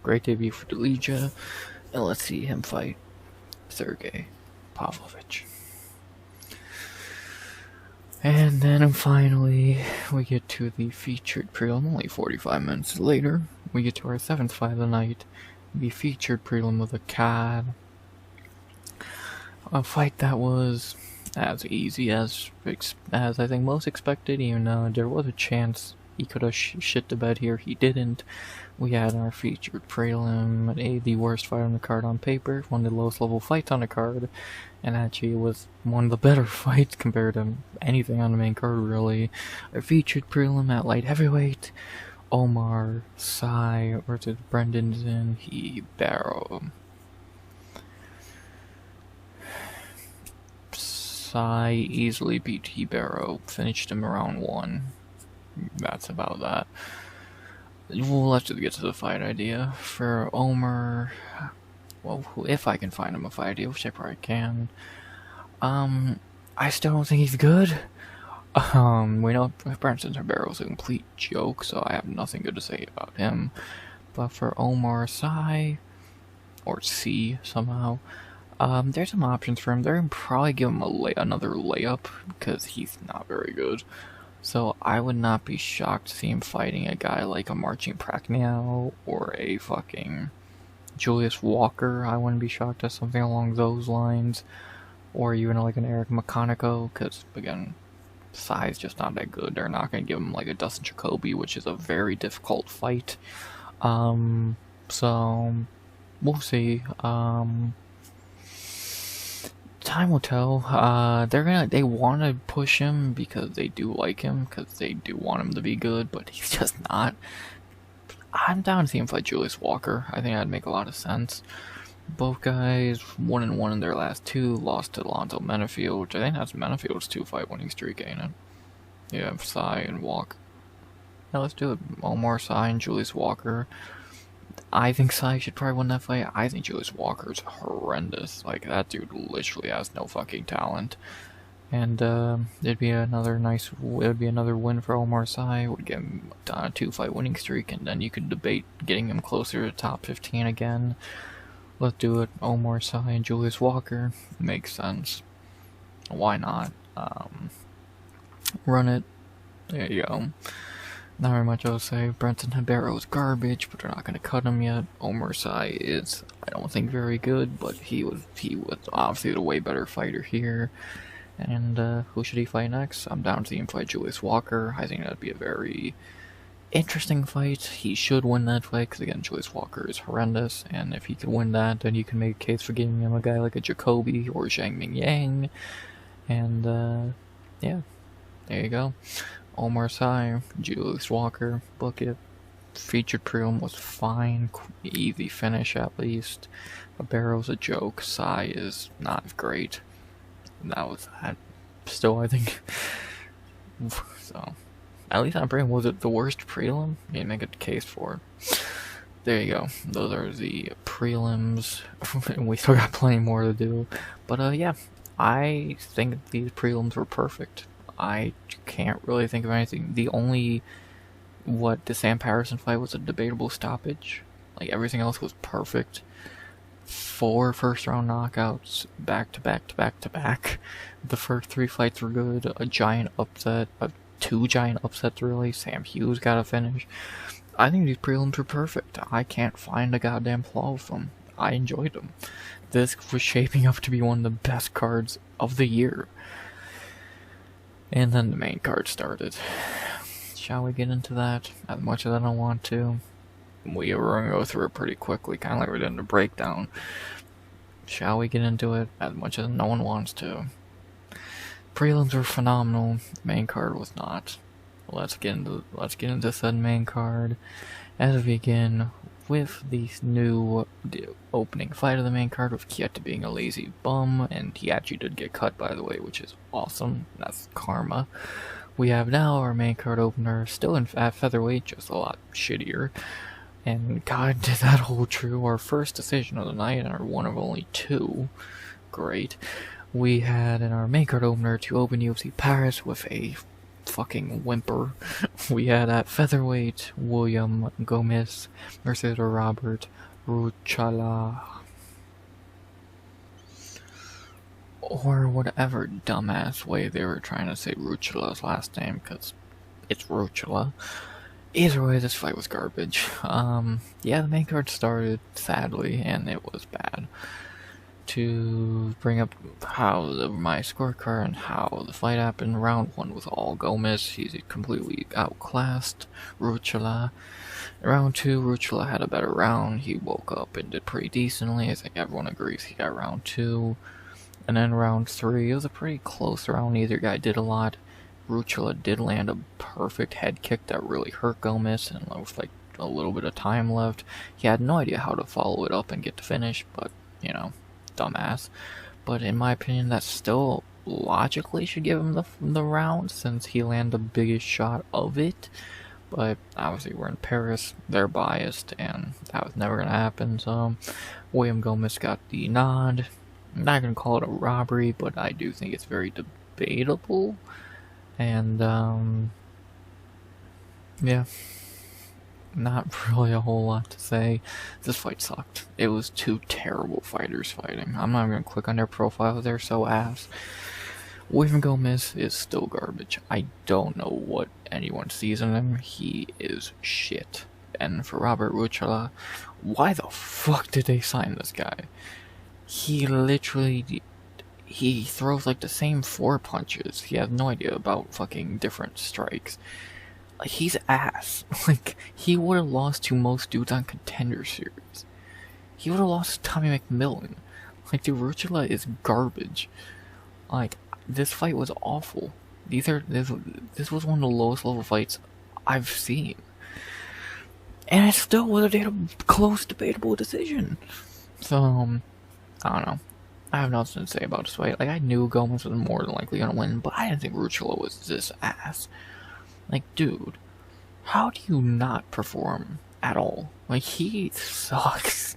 Great debut for Delija. And let's see him fight Sergey Pavlovich. And then finally, we get to the featured prelim. Only 45 minutes later, we get to our 7th fight of the night. The featured prelim with a CAD. A fight that was as easy as I think most expected, even though there was a chance he could have shit the bed here. He didn't. We had our featured prelim, the worst fight on the card on paper, one of the lowest level fights on the card, and actually it was one of the better fights compared to anything on the main card, really. Our featured prelim at light heavyweight, Oumar Sy versus Brendson Ribeiro. Sy easily beat Ribeiro, finished him round 1. That's about that. Well, let's just get to the fight idea. For Oumar, well, if I can find him a fight idea, which I probably can. I still don't think he's good. We know Brendson Ribeiro's a complete joke, so I have nothing good to say about him. But for Oumar Sy, or C somehow, there's some options for him. They're gonna probably give him another layup, because he's not very good. So I would not be shocked to see him fighting a guy like a Marcin or a fucking Julius Walker. I wouldn't be shocked at something along those lines. Or even like an Eric Mechanico, because again, Sy's just not that good. They're not going to give him like a Dustin Jacoby, which is a very difficult fight. So we'll see. Time will tell. They want to push him because they do like him, because they do want him to be good, but he's just not. I'm down to see him fight Julius Walker. I think that'd make a lot of sense. Both guys 1-1 in their last 2, lost to Alonzo Menafield, which I think that's Menafield's 2-fight winning streak, ain't it? Yeah, Sy and Walker. Yeah, let's do it. Oumar Sy and Julius Walker. I think Sy should probably win that fight. I think Julius Walker's horrendous. Like, that dude literally has no fucking talent. And it'd be another win for Oumar Sy. Would get him on a 2-fight winning streak, and then you could debate getting him closer to top 15 again. Let's do it. Oumar Sy and Julius Walker. Makes sense. Why not? Run it. There you go. Not very much else to say. Brendson Ribeiro is garbage, but they're not going to cut him yet. Oumar Sy is, I don't think, very good, but he was obviously the way better fighter here. And who should he fight next? I'm down to see him fight Julius Walker. I think that'd be a very interesting fight. He should win that fight, because again, Julius Walker is horrendous, and if he could win that, then you can make a case for giving him a guy like a Jacoby or Zhang Ming Yang. And yeah, there you go. Oumar Sy, Julius Walker, book it. Featured prelim was fine, easy finish at least. Ribeiro's a joke. Sy is not great. That was that. Still, I think. So, at least on prelim, was it the worst prelim? You can make a case for it. There you go. Those are the prelims. We still got plenty more to do. But yeah, I think these prelims were perfect. I can't really think of anything. The only, the Sam Patterson fight was a debatable stoppage. Like, everything else was perfect. 4 first-round knockouts, back to back to back to back. The first 3 fights were good. A giant upset, 2 giant upsets really. Sam Hughes got a finish. I think these prelims were perfect. I can't find a goddamn flaw with them. I enjoyed them. This was shaping up to be one of the best cards of the year. And then the main card started. Shall we get into that? As much as I don't want to. We were going to go through it pretty quickly, kind of like we did in the breakdown. Shall we get into it? As much as no one wants to. Prelims were phenomenal. The main card was not. let's get into said main card as we begin with the new opening fight of the main card, with Kieta being a lazy bum, and he actually did get cut, by the way, which is awesome. That's karma. We have now our main card opener, still at featherweight, just a lot shittier. And God, did that hold true. Our first decision of the night, and our one of only two. Great. We had in our main card opener to open UFC Paris with a fucking whimper. We had at featherweight William Gomis versus Robert Ruchała, or whatever dumbass way they were trying to say Ruchala's last name, because it's Ruchała. Either way, this fight was garbage. Yeah, the main card started, sadly, and it was bad. To bring up my scorecard and how the fight happened, round 1 was all Gomis. He's completely outclassed Ruchała. Round 2, Ruchała had a better round. He woke up and did pretty decently. I think everyone agrees he got round 2. And then round 3, it was a pretty close round. Neither guy did a lot. Ruchała did land a perfect head kick that really hurt Gomis, and with like a little bit of time left, he had no idea how to follow it up and get the finish, but, you know, dumbass. But in my opinion, that still logically should give him the round, since he landed the biggest shot of it. But obviously we're in Paris, they're biased, and that was never going to happen, so William Gomis got the nod. I'm not going to call it a robbery, but I do think it's very debatable. And, yeah, not really a whole lot to say. This fight sucked. It was two terrible fighters fighting. I'm not even going to click on their profiles, they're so ass. William Gomis is still garbage. I don't know what anyone sees in him. He is shit. And for Robert Ruchała, why the fuck did they sign this guy? He literally... he throws like the same 4 punches. He has no idea about fucking different strikes. Like, he's ass. Like, he would have lost to most dudes on Contender Series. He would have lost to Tommy McMillan. Like, dude, Ruchała is garbage. Like, this fight was awful. This was one of the lowest level fights I've seen. And it still was a close, debatable decision. So, I don't know. I have nothing to say about this fight. Like, I knew Gomis was more than likely gonna win, but I didn't think Ruchała was this ass. Like, dude, how do you not perform at all? Like, he sucks.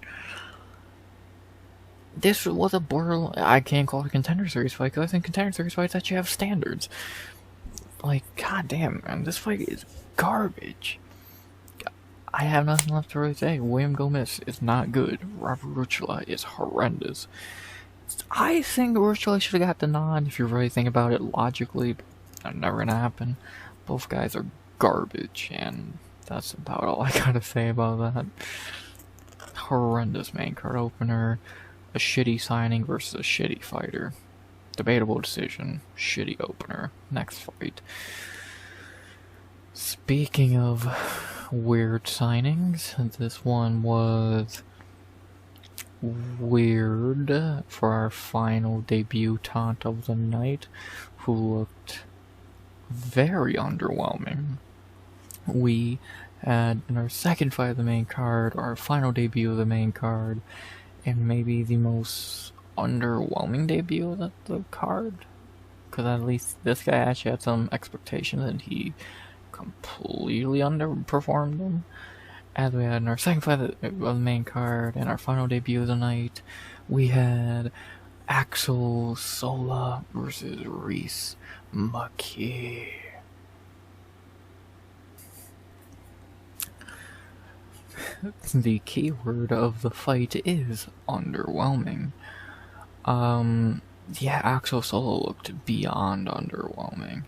This was a borderline... I can't call it a Contender Series fight, because I think Contender Series fights actually have standards. Like, goddamn, man, this fight is garbage. I have nothing left to really say. William Gomis is not good. Robert Ruchała is horrendous. I think Ruchała should have got the nod, if you really think about it logically, but that's never gonna happen. Both guys are garbage, and that's about all I gotta say about that. Horrendous main card opener, a shitty signing versus a shitty fighter. Debatable decision, shitty opener. Next fight. Speaking of weird signings, this one was weird for our final debutante of the night, who looked very underwhelming. We had in our second fight of the main card, our final debut of the main card, and maybe the most underwhelming debut of the card, because at least this guy actually had some expectations and he completely underperformed them. As we had in our second fight of the main card and our final debut of the night, we had Axel Sola versus Rhys McKee. The keyword of the fight is underwhelming. Yeah, Axel Sola looked beyond underwhelming.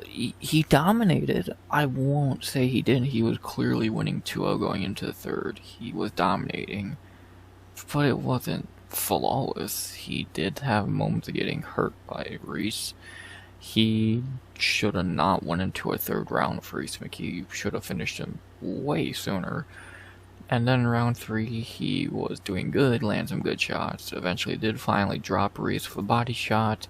He dominated. I won't say he didn't. He was clearly winning 2-0 going into the third. He was dominating, but it wasn't flawless. He did have moments of getting hurt by Rhys. He should have not went into a third round for Rhys McKee. Should have finished him way sooner. And then in round 3, he was doing good, landed some good shots. Eventually did finally drop Rhys with a body shot.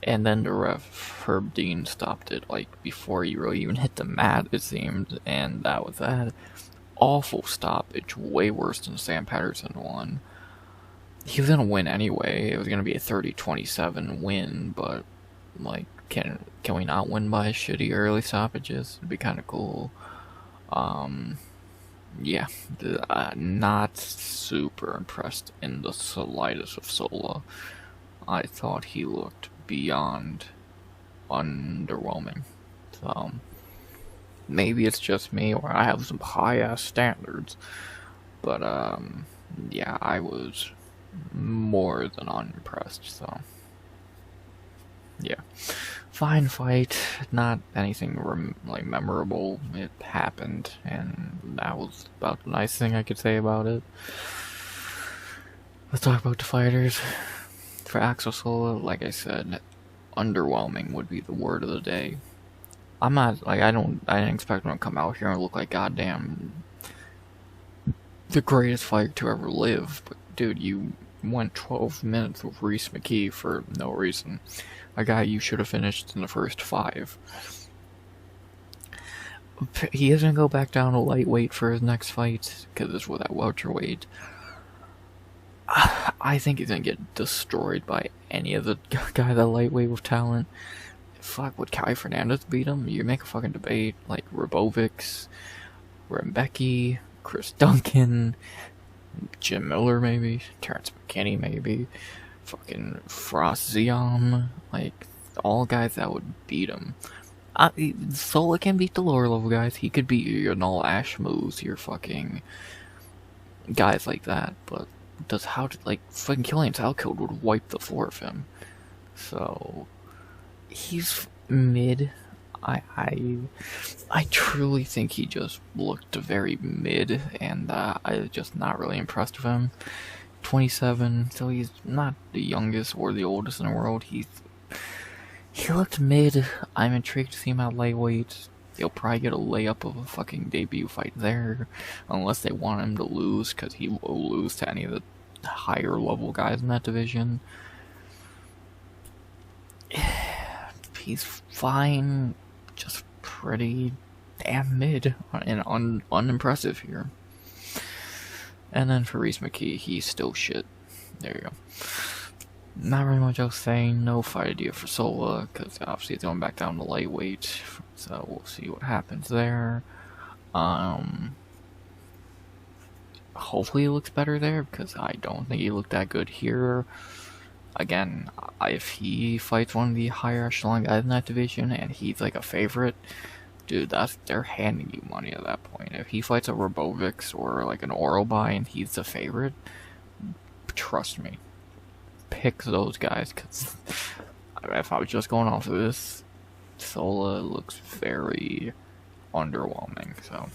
And then the ref, Herb Dean, stopped it, like, before he really even hit the mat, it seemed, and that was that. Awful stoppage, way worse than the Sam Patterson one. He was gonna win anyway, it was gonna be a 30-27 win, but, like, can we not win by shitty early stoppages? It'd be kinda cool. Yeah, not super impressed in the slightest of Sola. I thought he looked beyond underwhelming. So, maybe it's just me, or I have some high-ass standards. But, yeah, I was more than unimpressed, so. Yeah. Fine fight, not anything like memorable. It happened, and that was about the nice thing I could say about it. Let's talk about the fighters. For Axel Sola, like I said, underwhelming would be the word of the day. I'm not, like, I didn't expect him to come out here and look like goddamn the greatest fighter to ever live. But, dude, you went 12 minutes with Rhys McKee for no reason. A guy you should have finished in the first 5. He is going to go back down to lightweight for his next fight, because it's with that welterweight. I think he's going to get destroyed by any of the guy that lightweight with talent. Fuck, would Fernandes beat him? You make a fucking debate, like Ribovics, Rebecki, Chris Duncan, Jim Miller maybe, Terrence McKinney maybe, fucking Frost Zion, like, all guys that would beat him. Sola can beat the lower level guys, he could beat your Null Ash moves, your fucking guys like that, but fucking Killian Salkeld would wipe the floor of him. So, he's mid. I truly think he just looked very mid, and I was just not really impressed with him. 27, so he's not the youngest or the oldest in the world. He looked mid. I'm intrigued to see him at lightweight. He'll probably get a layup of a fucking debut fight there, unless they want him to lose, because he will lose to any of the higher level guys in that division. He's fine, just pretty damn mid and unimpressive here. And then for Rhys McKee, he's still shit. There you go. Not really much else saying. No fight idea for Sola, because obviously it's going back down to lightweight. So we'll see what happens there. Hopefully he looks better there, because I don't think he looked that good here. Again, if he fights one of the higher echelon guys in that division, and he's like a favorite, dude, they're handing you money at that point. If he fights a Ribovics or like an Oralby and he's the favorite, trust me, pick those guys, because if I was just going off of this, Sola looks very underwhelming. So,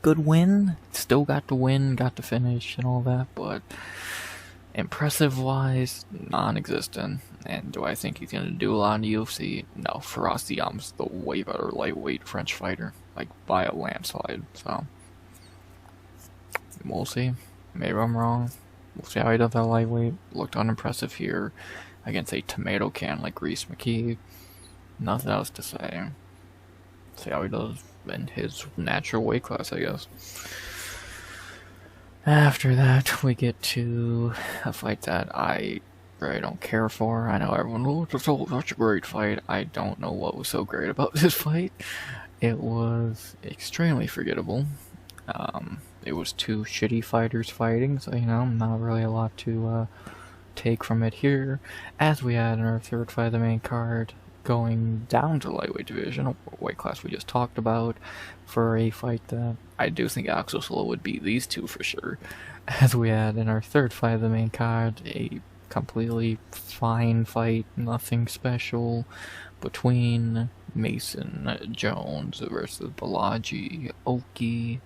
good win, still got the win, got the finish and all that, but impressive wise, non-existent. And do I think he's gonna do a lot in the UFC? No. Frostiam's the way better lightweight French fighter, like by a landslide. So we'll see. Maybe I'm wrong. We'll see how he does at lightweight. Looked unimpressive here against a tomato can like Rhys McKee. Nothing else to say. See how he does in his natural weight class, I guess. After that, we get to a fight that I really don't care for. I know everyone, oh, it's such a great fight. I don't know what was so great about this fight. It was extremely forgettable. It was two shitty fighters fighting, so, you know, not really a lot to take from it here. As we had in our third fight of the main card, going down to lightweight division, a weight class we just talked about, for a fight that I do think Axel Sola would beat these two for sure. As we had in our third fight of the main card, a completely fine fight, nothing special, between Mason Jones versus Bolaji Oki.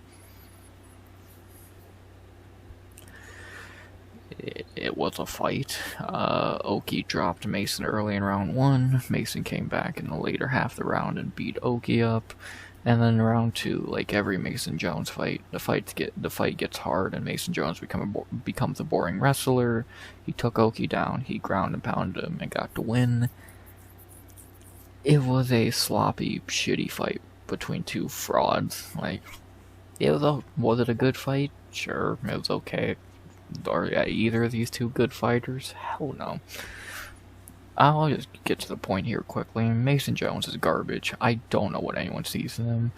It was a fight. Oki dropped Mason early in round 1. Mason came back in the later half of the round and beat Oki up. And then round 2, like every Mason Jones fight, the fight gets hard, and Mason Jones becomes a boring wrestler. He took Oki down, he ground and pounded him, and got the win. It was a sloppy, shitty fight between two frauds. Like, was it a good fight? Sure, it was okay. Are either of these two good fighters? Hell no. I'll just get to the point here quickly. Mason Jones is garbage. I don't know what anyone sees in him.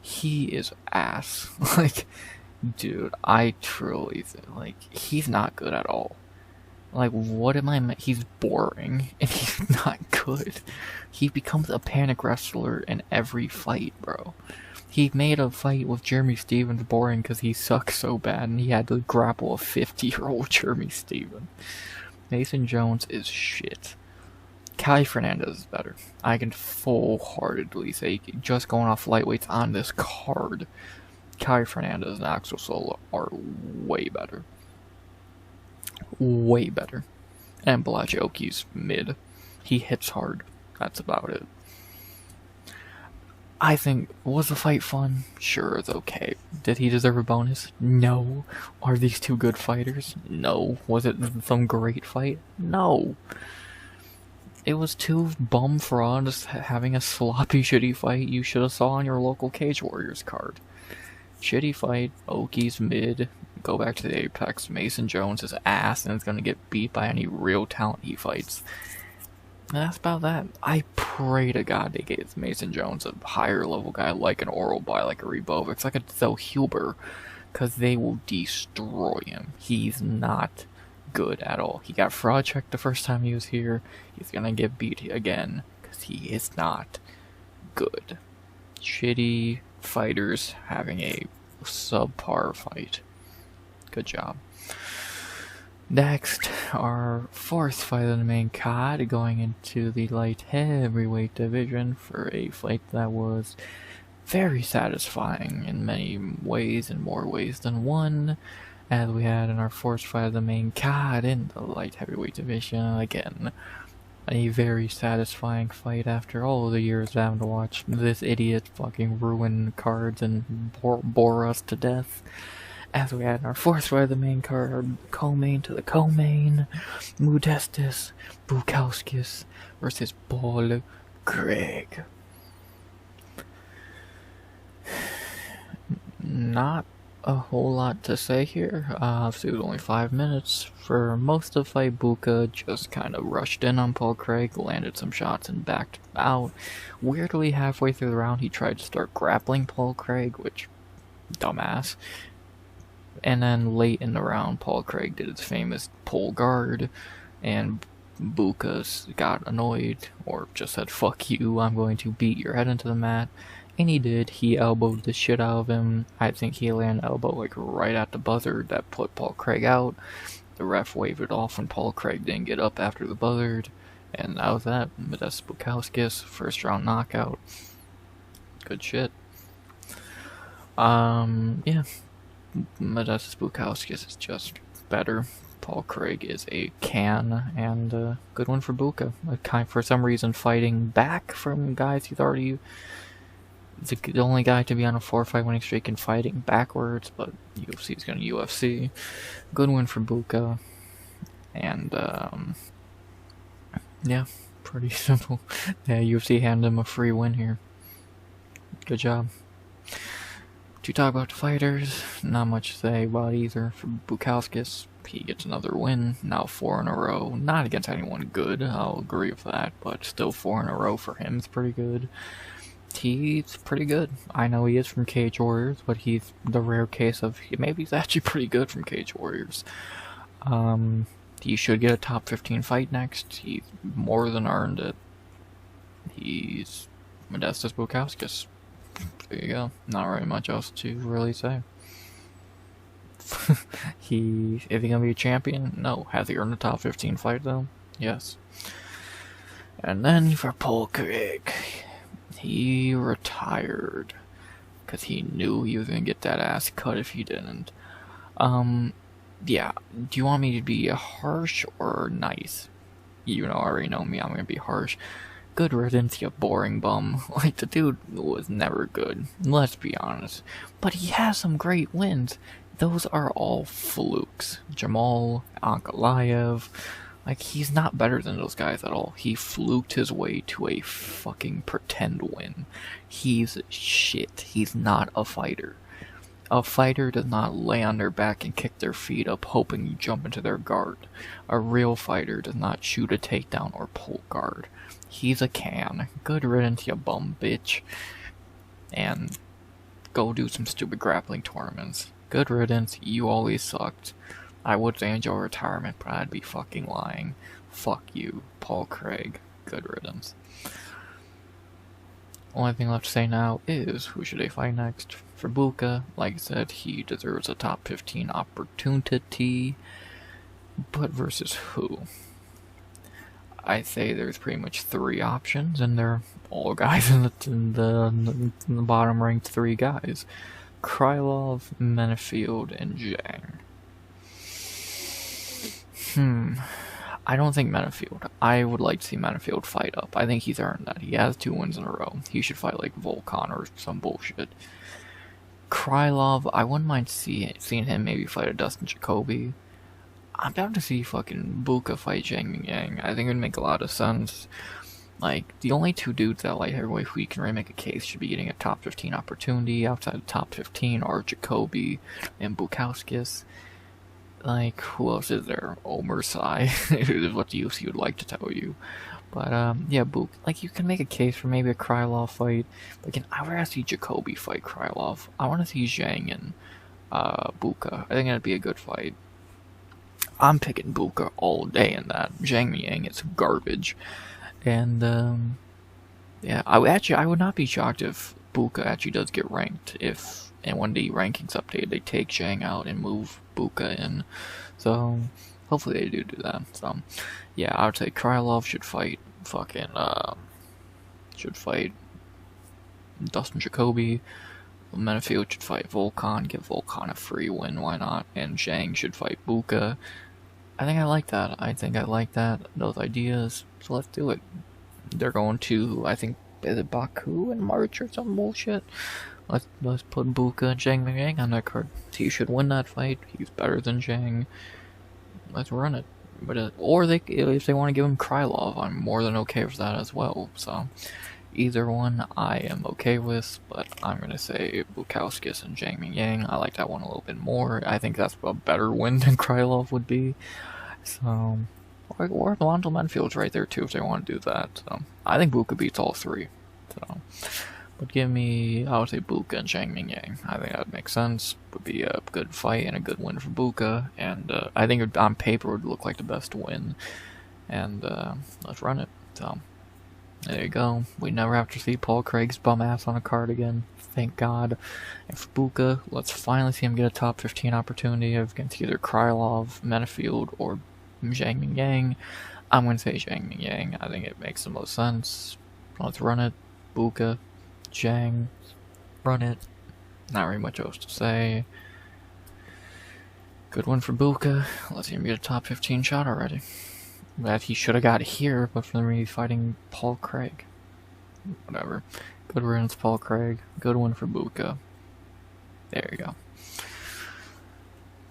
He is ass. Like, dude, I truly think, like, he's not good at all. Like, what am I... He's boring, and he's not good. He becomes a panic wrestler in every fight, bro. He made a fight with Jeremy Stevens boring because he sucks so bad, and he had to grapple a 50-year-old Jeremy Stevens. Mason Jones is shit. Kauê Fernandes is better. I can full-heartedly say, just going off lightweights on this card, Kauê Fernandes and Axel Sola are way better. Way better. And Bolaji Oki's mid. He hits hard. That's about it. I think, was the fight fun? Sure, it's okay. Did he deserve a bonus? No. Are these two good fighters? No. Was it some great fight? No. It was two bum frauds having a sloppy, shitty fight you should have saw on your local Cage Warriors card. Shitty fight, Oki's mid, go back to the Apex, Mason Jones is ass and is gonna get beat by any real talent he fights. And that's about that. I pray to God they gave Mason Jones a higher level guy like an Oral by like a Rebovics, like a Zell Huber, because they will destroy him. He's not good at all. He got fraud checked the first time he was here. He's gonna get beat again because he is not good. Shitty fighters having a subpar fight. Good job. Next, our fourth fight of the main card, going into the light heavyweight division for a fight that was very satisfying in many ways, and more ways than one, as we had in our fourth fight of the main card in the light heavyweight division. Again, a very satisfying fight after all the years of having to watch this idiot fucking ruin cards and bore us to death. As we had in our fourth fight of the main card, co-main to the co-main, Modestas, Bukauskas versus Paul Craig. Not a whole lot to say here. Obviously, it was only 5 minutes. For most of the fight, Buka just kind of rushed in on Paul Craig, landed some shots, and backed out. Weirdly, halfway through the round, he tried to start grappling Paul Craig, which, dumbass. And then late in the round, Paul Craig did his famous pull guard, and Buka got annoyed, or just said, "Fuck you, I'm going to beat your head into the mat." And he did. He elbowed the shit out of him. I think he landed an elbow like right at the buzzer that put Paul Craig out. The ref waved it off when Paul Craig didn't get up after the buzzard. And that was that. Modestas Bukauskas, first round knockout. Good shit. Yeah. Modestas Bukauskas is just better. Paul Craig is a can, and good one for Buka. For some reason fighting back from guys he's already... the only guy to be on a 4-fight winning streak and fighting backwards, but UFC's gonna UFC. Good win for Buka. And, yeah, pretty simple. Yeah, UFC handed him a free win here. Good job. To talk about the fighters, not much to say about either. For Bukauskas, he gets another win, now 4 in a row. Not against anyone good, I'll agree with that, but still 4 in a row for him is pretty good. He's pretty good. I know he is from Cage Warriors, but he's the rare case of maybe he's actually pretty good from Cage Warriors. He should get a top 15 fight next. He's more than earned it. He's Modestas Bukauskas. There you go. Not really much else to really say. Is he gonna be a champion? No. Has he earned a top 15 fight though? Yes. And then for Paul Craig, he retired because he knew he was gonna get that ass cut if he didn't. Yeah. Do you want me to be harsh or nice? You already know me. I'm gonna be harsh. good riddance, you boring bum. Like, the dude was never good, let's be honest. But he has some great wins. Those are all flukes. Jamal, Ankalaev, like, he's not better than those guys at all. He fluked his way to a fucking pretend win. He's shit. He's not a fighter. A fighter does not lay on their back and kick their feet up hoping you jump into their guard. A real fighter does not shoot a takedown or pull guard. He's a can. Good riddance, you bum bitch. And go do some stupid grappling tournaments. Good riddance, you always sucked. I would say enjoy retirement, but I'd be fucking lying. Fuck you, Paul Craig. Good riddance. Only thing left to say now is, who should they fight next? For Buka, like I said, he deserves a top 15 opportunity. But versus who? I say there's pretty much 3 options, and they're all guys in the bottom ranked 3 guys. Krylov, Menefield, and Zhang. I don't think Menefield. I would like to see Menefield fight up. I think he's earned that. He has 2 wins in a row. He should fight like Volkan or some bullshit. Krylov, I wouldn't mind seeing him maybe fight a Dustin Jacoby. I'm down to see fucking Buka fight Zhang Mingyang. I think it would make a lot of sense. Like, the only 2 dudes at light heavyweight who you can really make a case should be getting a top 15 opportunity outside the top 15 are Jacoby and Bukauskas. Like, who else is there? Oumar is what the UFC would like to tell you. But, yeah, like, you can make a case for maybe a Krylov fight. But again, I would rather see Jacoby fight Krylov. I want to see Zhang and, Buka. I think that'd be a good fight. I'm picking Buka all day in that. Zhang Mingyang is garbage. And, yeah, I would not be shocked if Buka actually does get ranked. And when the rankings update, they take Zhang out and move Buka in. So, hopefully they do that. So, yeah, I would say Krylov should fight Dustin Jacoby. Menefield should fight Volkan, give Volkan a free win, why not? And Zhang should fight Buka. I think I like that. Those ideas. So let's do it. They're going to, I think, is it Baku in March or some bullshit? Let's put Buka and Zhang Mingyang on that card. He should win that fight. He's better than Zhang. Let's run it. But if they want to give him Krylov, I'm more than okay with that as well. So either one I am okay with, but I'm gonna say Bukauskas and Zhang Mingyang. I like that one a little bit more. I think that's a better win than Krylov would be. So, or Alonzo Menfield's right there too if they want to do that. So I think Buka beats all 3. So, but I would say Buka and Zhang Mingyang. I think that would make sense. Would be a good fight and a good win for Buka, and I think on paper would look like the best win. And let's run it. So there you go. We never have to see Paul Craig's bum ass on a card again. Thank God. And for Buka, let's finally see him get a top 15 opportunity against either Krylov, Menefield, or Zhang Mingyang. I'm going to say Zhang Mingyang. I think it makes the most sense. Let's run it. Buka, Zhang, run it. Not really much else to say. Good one for Buka. Let's see him get a top 15 shot already. That he should have got here, but for me fighting Paul Craig. Whatever. Good riddance, Paul Craig. Good one for Buka. There you go.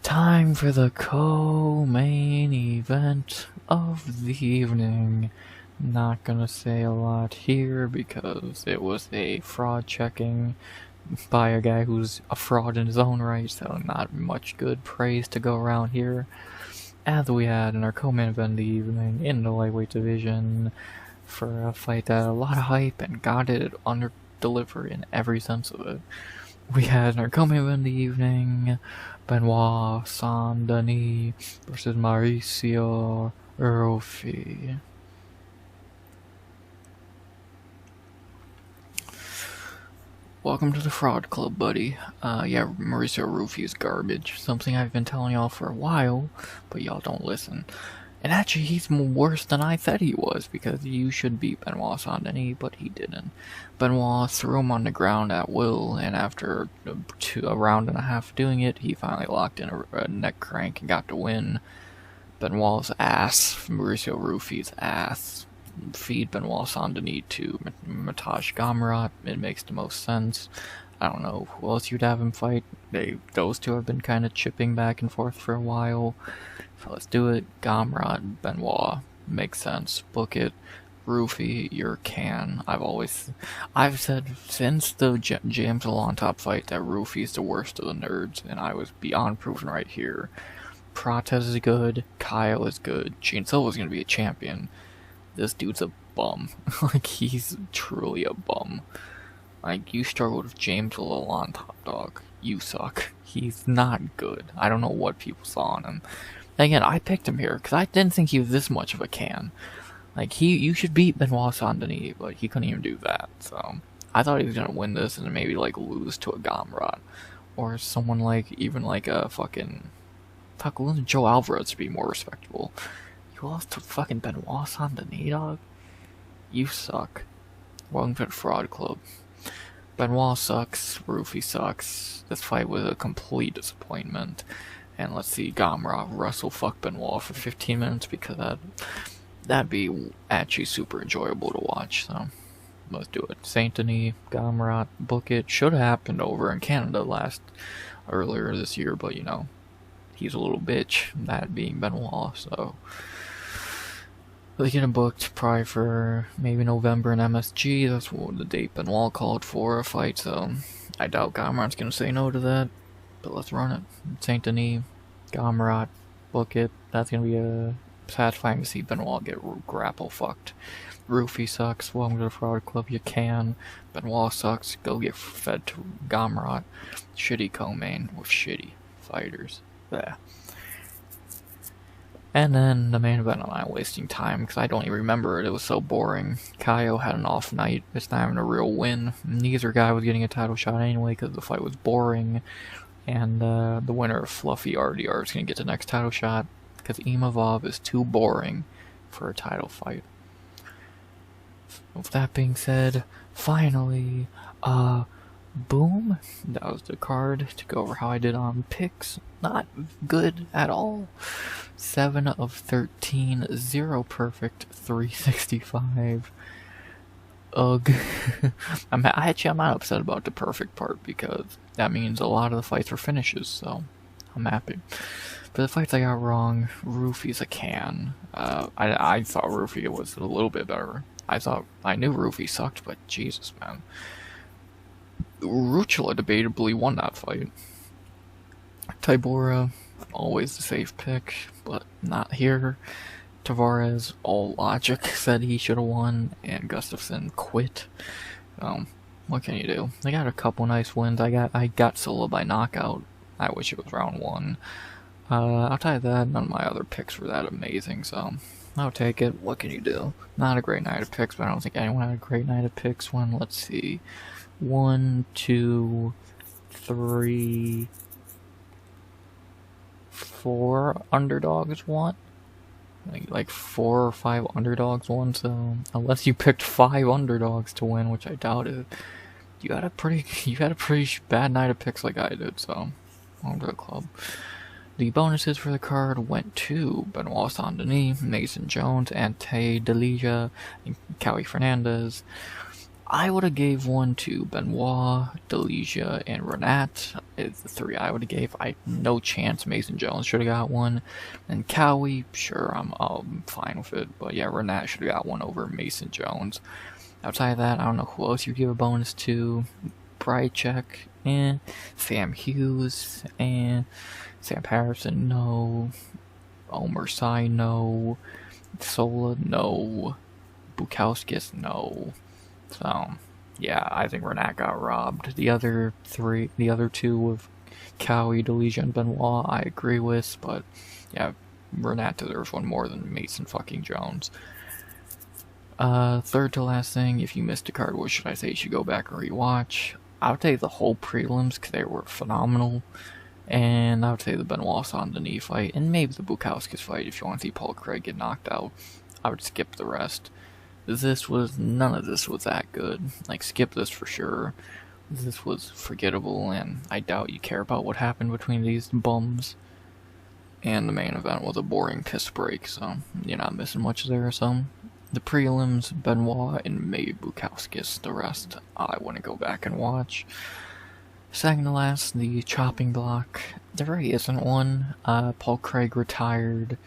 Time for the co-main event of the evening. Not gonna say a lot here because it was a fraud checking by a guy who's a fraud in his own right, so not much good praise to go around here. As we had in our co-main event of the evening in the lightweight division for a fight that had a lot of hype and got it under deliver in every sense of it. We had in our co-main event of the evening Benoit Saint-Denis versus Mauricio Rufy. Welcome to the fraud club, buddy. Yeah, Mauricio Rufy is garbage. Something I've been telling y'all for a while, but y'all don't listen. And actually, he's worse than I said he was, because you should beat Benoit Saint-Denis, but he didn't. Benoit threw him on the ground at will, and after a round and a half doing it, he finally locked in a neck crank and got to win. Benoit's ass, Mauricio Rufy's ass. feed Benoit Saint-Denis to Matej Gamrot. It makes the most sense. I don't know who else you'd have him fight. Those two have been kind of chipping back and forth for a while. So let's do it. Gamrot, Benoit. Makes sense. Book it. Roofy, your can. I've said since the James Alon top fight that Roofy's the worst of the nerds, and I was beyond proven right here. Prates is good, Kyle is good, Gene Silva's gonna be a champion. This dude's a bum. Like, he's truly a bum. Like, you struggled with James Alon top dog. You suck. He's not good. I don't know what people saw on him. Again, I picked him here because I didn't think he was this much of a can. Like, you should beat Benoit Saint-Denis, but he couldn't even do that, so I thought he was gonna win this and maybe, like, lose to a Gamrot. Or someone like, even like a fucking... Fuck, Joe Alvarez to be more respectable. You lost to fucking Benoit Saint-Denis, dog? You suck. Welcome to the Fraud Club. Benoit sucks, Roofy sucks. This fight was a complete disappointment. And let's see, Gamrot wrestle fuck Benoit for 15 minutes because that'd be actually super enjoyable to watch, so let's do it. Saint-Denis, Gamrot, book it. Should have happened over in Canada earlier this year, but you know, he's a little bitch, that being Benoit, so they're getting booked probably for maybe November in MSG. That's what the date Benoit called for a fight, so I doubt Gamrot's gonna say no to that, but let's run it. Saint-Denis, Gamrot, book it. That's gonna be a satisfying to see Benoit get grapple fucked. Roofy sucks. Welcome to the Fraud Club. You can. Benoit sucks. Go get fed to Gamrot. Shitty co-main with shitty fighters. Yeah. And then the main event, I'm not wasting time because I don't even remember it. It was so boring. Kauê had an off night. It's not even a real win. Neither guy was getting a title shot anyway because the fight was boring. And the winner of Fluffy RDR is going to get the next title shot, because Imavov is too boring for a title fight. With that being said, finally, boom. That was the card to go over how I did on picks. Not good at all. 7 of 13, 0 perfect, 365. Ugh. I'm not upset about the perfect part because that means a lot of the fights were finishes, so I'm happy. For the fights I got wrong, Roofy's a can. I thought Roofy was a little bit better. I knew Roofy sucked, but Jesus, man. Ruchała debatably won that fight. Tybura, always the safe pick, but not here. Tavares, all logic, said he should have won, and Gustafsson quit. What can you do? I got a couple nice wins. I got Sola by knockout. I wish it was round 1. I'll tell you that, none of my other picks were that amazing, so I'll take it. What can you do? Not a great night of picks, but I don't think anyone had a great night of picks when, let's see, 1, 2, 3, 4 underdogs won? Like 4 or 5 underdogs won, so unless you picked 5 underdogs to win, which I doubt it, you had a pretty bad night of picks like I did, so welcome to the club. The bonuses for the card went to Benoit Saint-Denis, Mason Jones, Ante, Delija, and Kauê Fernandes. I would have gave one to Benoit, Delija, and Rinat. It's the 3 I would have gave. No chance Mason Jones should have got one. And Kauê, sure, I'm fine with it. But yeah, Rinat should have got one over Mason Jones. Outside of that, I don't know who else you give a bonus to. Bryczek, Sam Hughes, Sam Patterson, no. Oumar, no. Sola, no. Bukauskas, no. So, yeah, I think Rinat got robbed. The other 2 with Kauê, Delija, and Benoit, I agree with, but yeah, Rinat deserves one more than Mason fucking Jones. Third to last thing, if you missed a card, what should I say? You should go back and rewatch. I would say the whole prelims, because they were phenomenal. And I would say the Benoit Saint-Denis fight, and maybe the Bukauskas fight if you want to see Paul Craig get knocked out. I would skip the rest. None of this was that good. Like, skip this for sure. This was forgettable, and I doubt you care about what happened between these bums. And the main event was a boring piss break, so you're not missing much there, so the prelims, Benoit and maybe Bukauskas. The rest, I want to go back and watch. Second to last, the chopping block. There really isn't one. Paul Craig retired,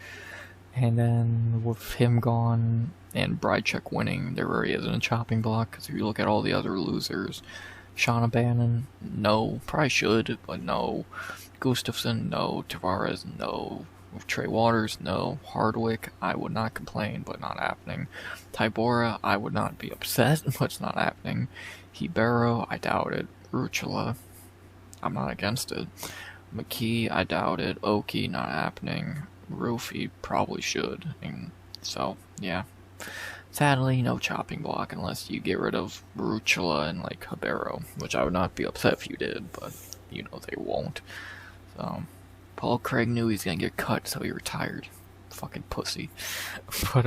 and then with him gone and Bryczek winning, there really isn't a chopping block, because if you look at all the other losers, Shauna, Bannon, no. Probably should, but no. Gustafsson, no. Tavares, no. Trey Waters, no. Hardwick, I would not complain, but not happening. Tybura, I would not be upset, but it's not happening. Ribeiro, I doubt it. Ruchała, I'm not against it. McKee, I doubt it. Oki, not happening. Roofy, probably should. And so, yeah. Sadly, no chopping block unless you get rid of Ruchała and, like, Ribeiro, which I would not be upset if you did, but, you know, they won't. So, Paul Craig knew he was gonna get cut, so he retired. Fucking pussy. But,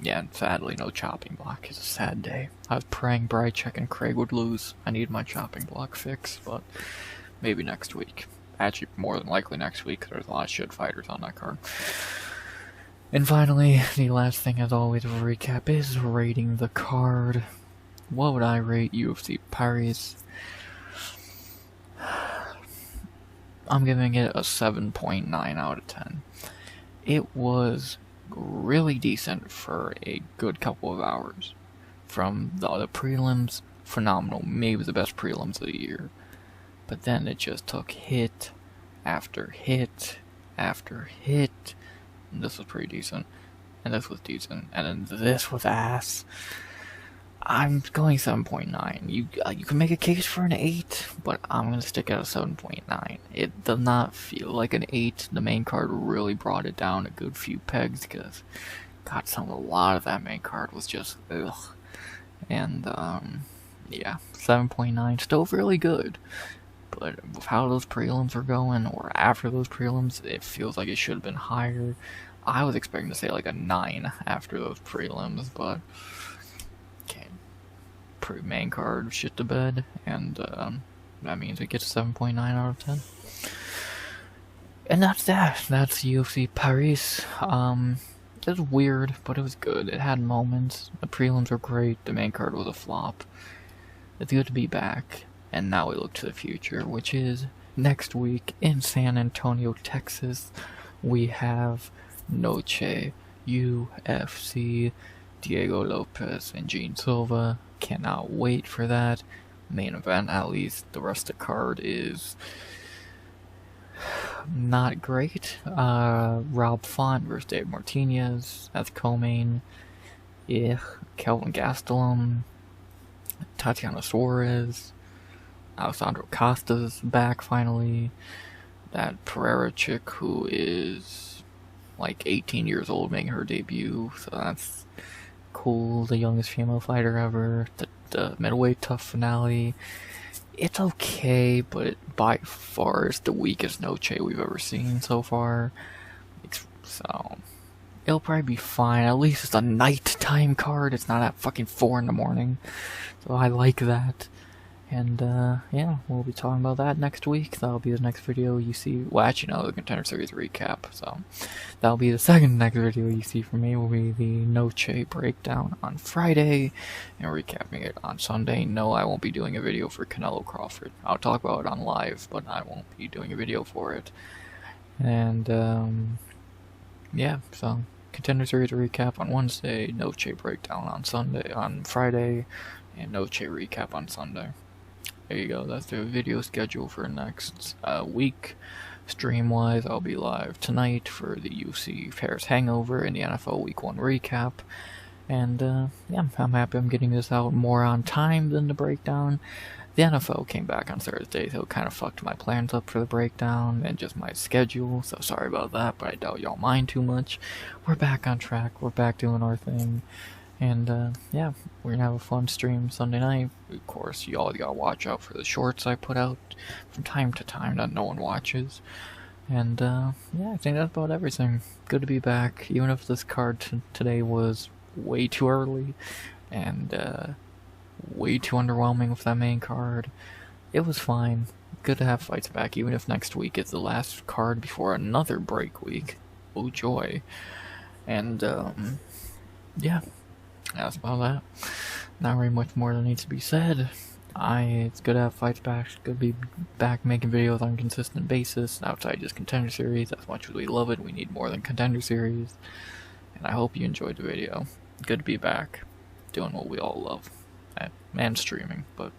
yeah, sadly, no chopping block. It's a sad day. I was praying Bryczek and Craig would lose. I need my chopping block fixed, but maybe next week. Actually, more than likely next week, because there's a lot of shit fighters on that card. And finally, the last thing, as always, of a recap is rating the card. What would I rate UFC Paris? I'm giving it a 7.9 out of 10. It was really decent for a good couple of hours. From the other prelims, phenomenal. Maybe the best prelims of the year. But then it just took hit after hit after hit. And this was pretty decent. And this was decent. And then this was ass. I'm going 7.9. You can make a case for an 8, but I'm going to stick at a 7.9. It does not feel like an 8. The main card really brought it down a good few pegs, because God, a lot of that main card was just ugh. And yeah, 7.9, still really good. But with how those prelims are going, or after those prelims, it feels like it should have been higher. I was expecting to say like a 9 after those prelims, but okay. Main card shit to bed, and that means it gets a 7.9 out of 10. And that's that. That's UFC Paris. It was weird, but it was good. It had moments. The prelims were great. The main card was a flop. It's good to be back. And now we look to the future, which is next week in San Antonio, Texas. We have Noche, UFC, Diego Lopez, and Gene Silva. Cannot wait for that. Main event, at least. The rest of the card is not great. Rob Font versus Dave Martinez. That's co-main. Kelvin Gastelum. Tatiana Suarez. Alessandro Costa's back finally. That Pereira chick who is like 18 years old making her debut, so that's cool. The youngest female fighter ever. The middleweight tough finale. It's okay, but by far is the weakest Noche we've ever seen so far. So it'll probably be fine. At least it's a nighttime card. It's not at fucking 4 in the morning. So I like that. And, yeah, we'll be talking about that next week. That'll be the next video you see. Well, actually, no, the Contender Series recap. So, that'll be the second next video you see from me. Will be the Noche breakdown on Friday, and recapping it on Sunday. No, I won't be doing a video for Canelo Crawford. I'll talk about it on live, but I won't be doing a video for it. And, yeah, so, Contender Series recap on Wednesday, Noche breakdown on Friday, and Noche recap on Sunday. There you go, that's the video schedule for next week. Stream-wise, I'll be live tonight for the UFC Paris Hangover and the NFL Week 1 recap. And, yeah, I'm happy I'm getting this out more on time than the breakdown. The NFL came back on Thursday, so it kind of fucked my plans up for the breakdown and just my schedule, so sorry about that, but I doubt y'all mind too much. We're back on track, we're back doing our thing. And, yeah, we're gonna have a fun stream Sunday night. Of course, y'all gotta watch out for the shorts I put out from time to time that no one watches. And, yeah, I think that's about everything. Good to be back, even if this card today was way too early, and, way too underwhelming with that main card. It was fine. Good to have fights back, even if next week is the last card before another break week. Oh, joy. And, yeah, that's about that. Not really much more that needs to be said. It's good to have fights back. It's good to be back making videos on a consistent basis outside just Contender Series. As much as we love it, we need more than Contender Series. And I hope you enjoyed the video. Good to be back, doing what we all love, and streaming. But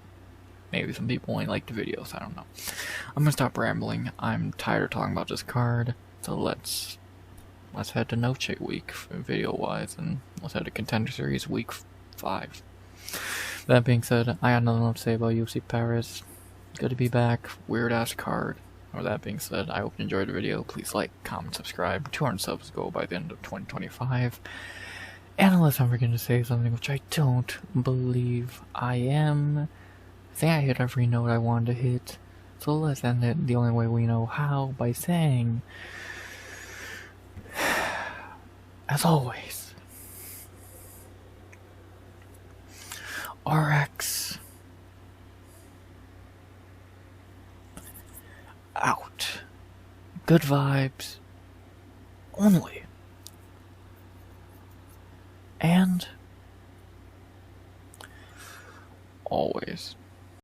maybe some people only like the videos. I don't know. I'm gonna stop rambling. I'm tired of talking about this card. So let's head to Noche week video-wise, and let's head to Contender Series week 5. That being said, I got nothing left to say about UFC Paris. Good to be back. Weird-ass card. Or that being said, I hope you enjoyed the video. Please like, comment, subscribe. 200 subs go by the end of 2025. And unless I'm forgetting to say something, which I don't believe I am, I think I hit every note I wanted to hit. So let's end it the only way we know how, by saying, as always, RX out. Good vibes only. And always.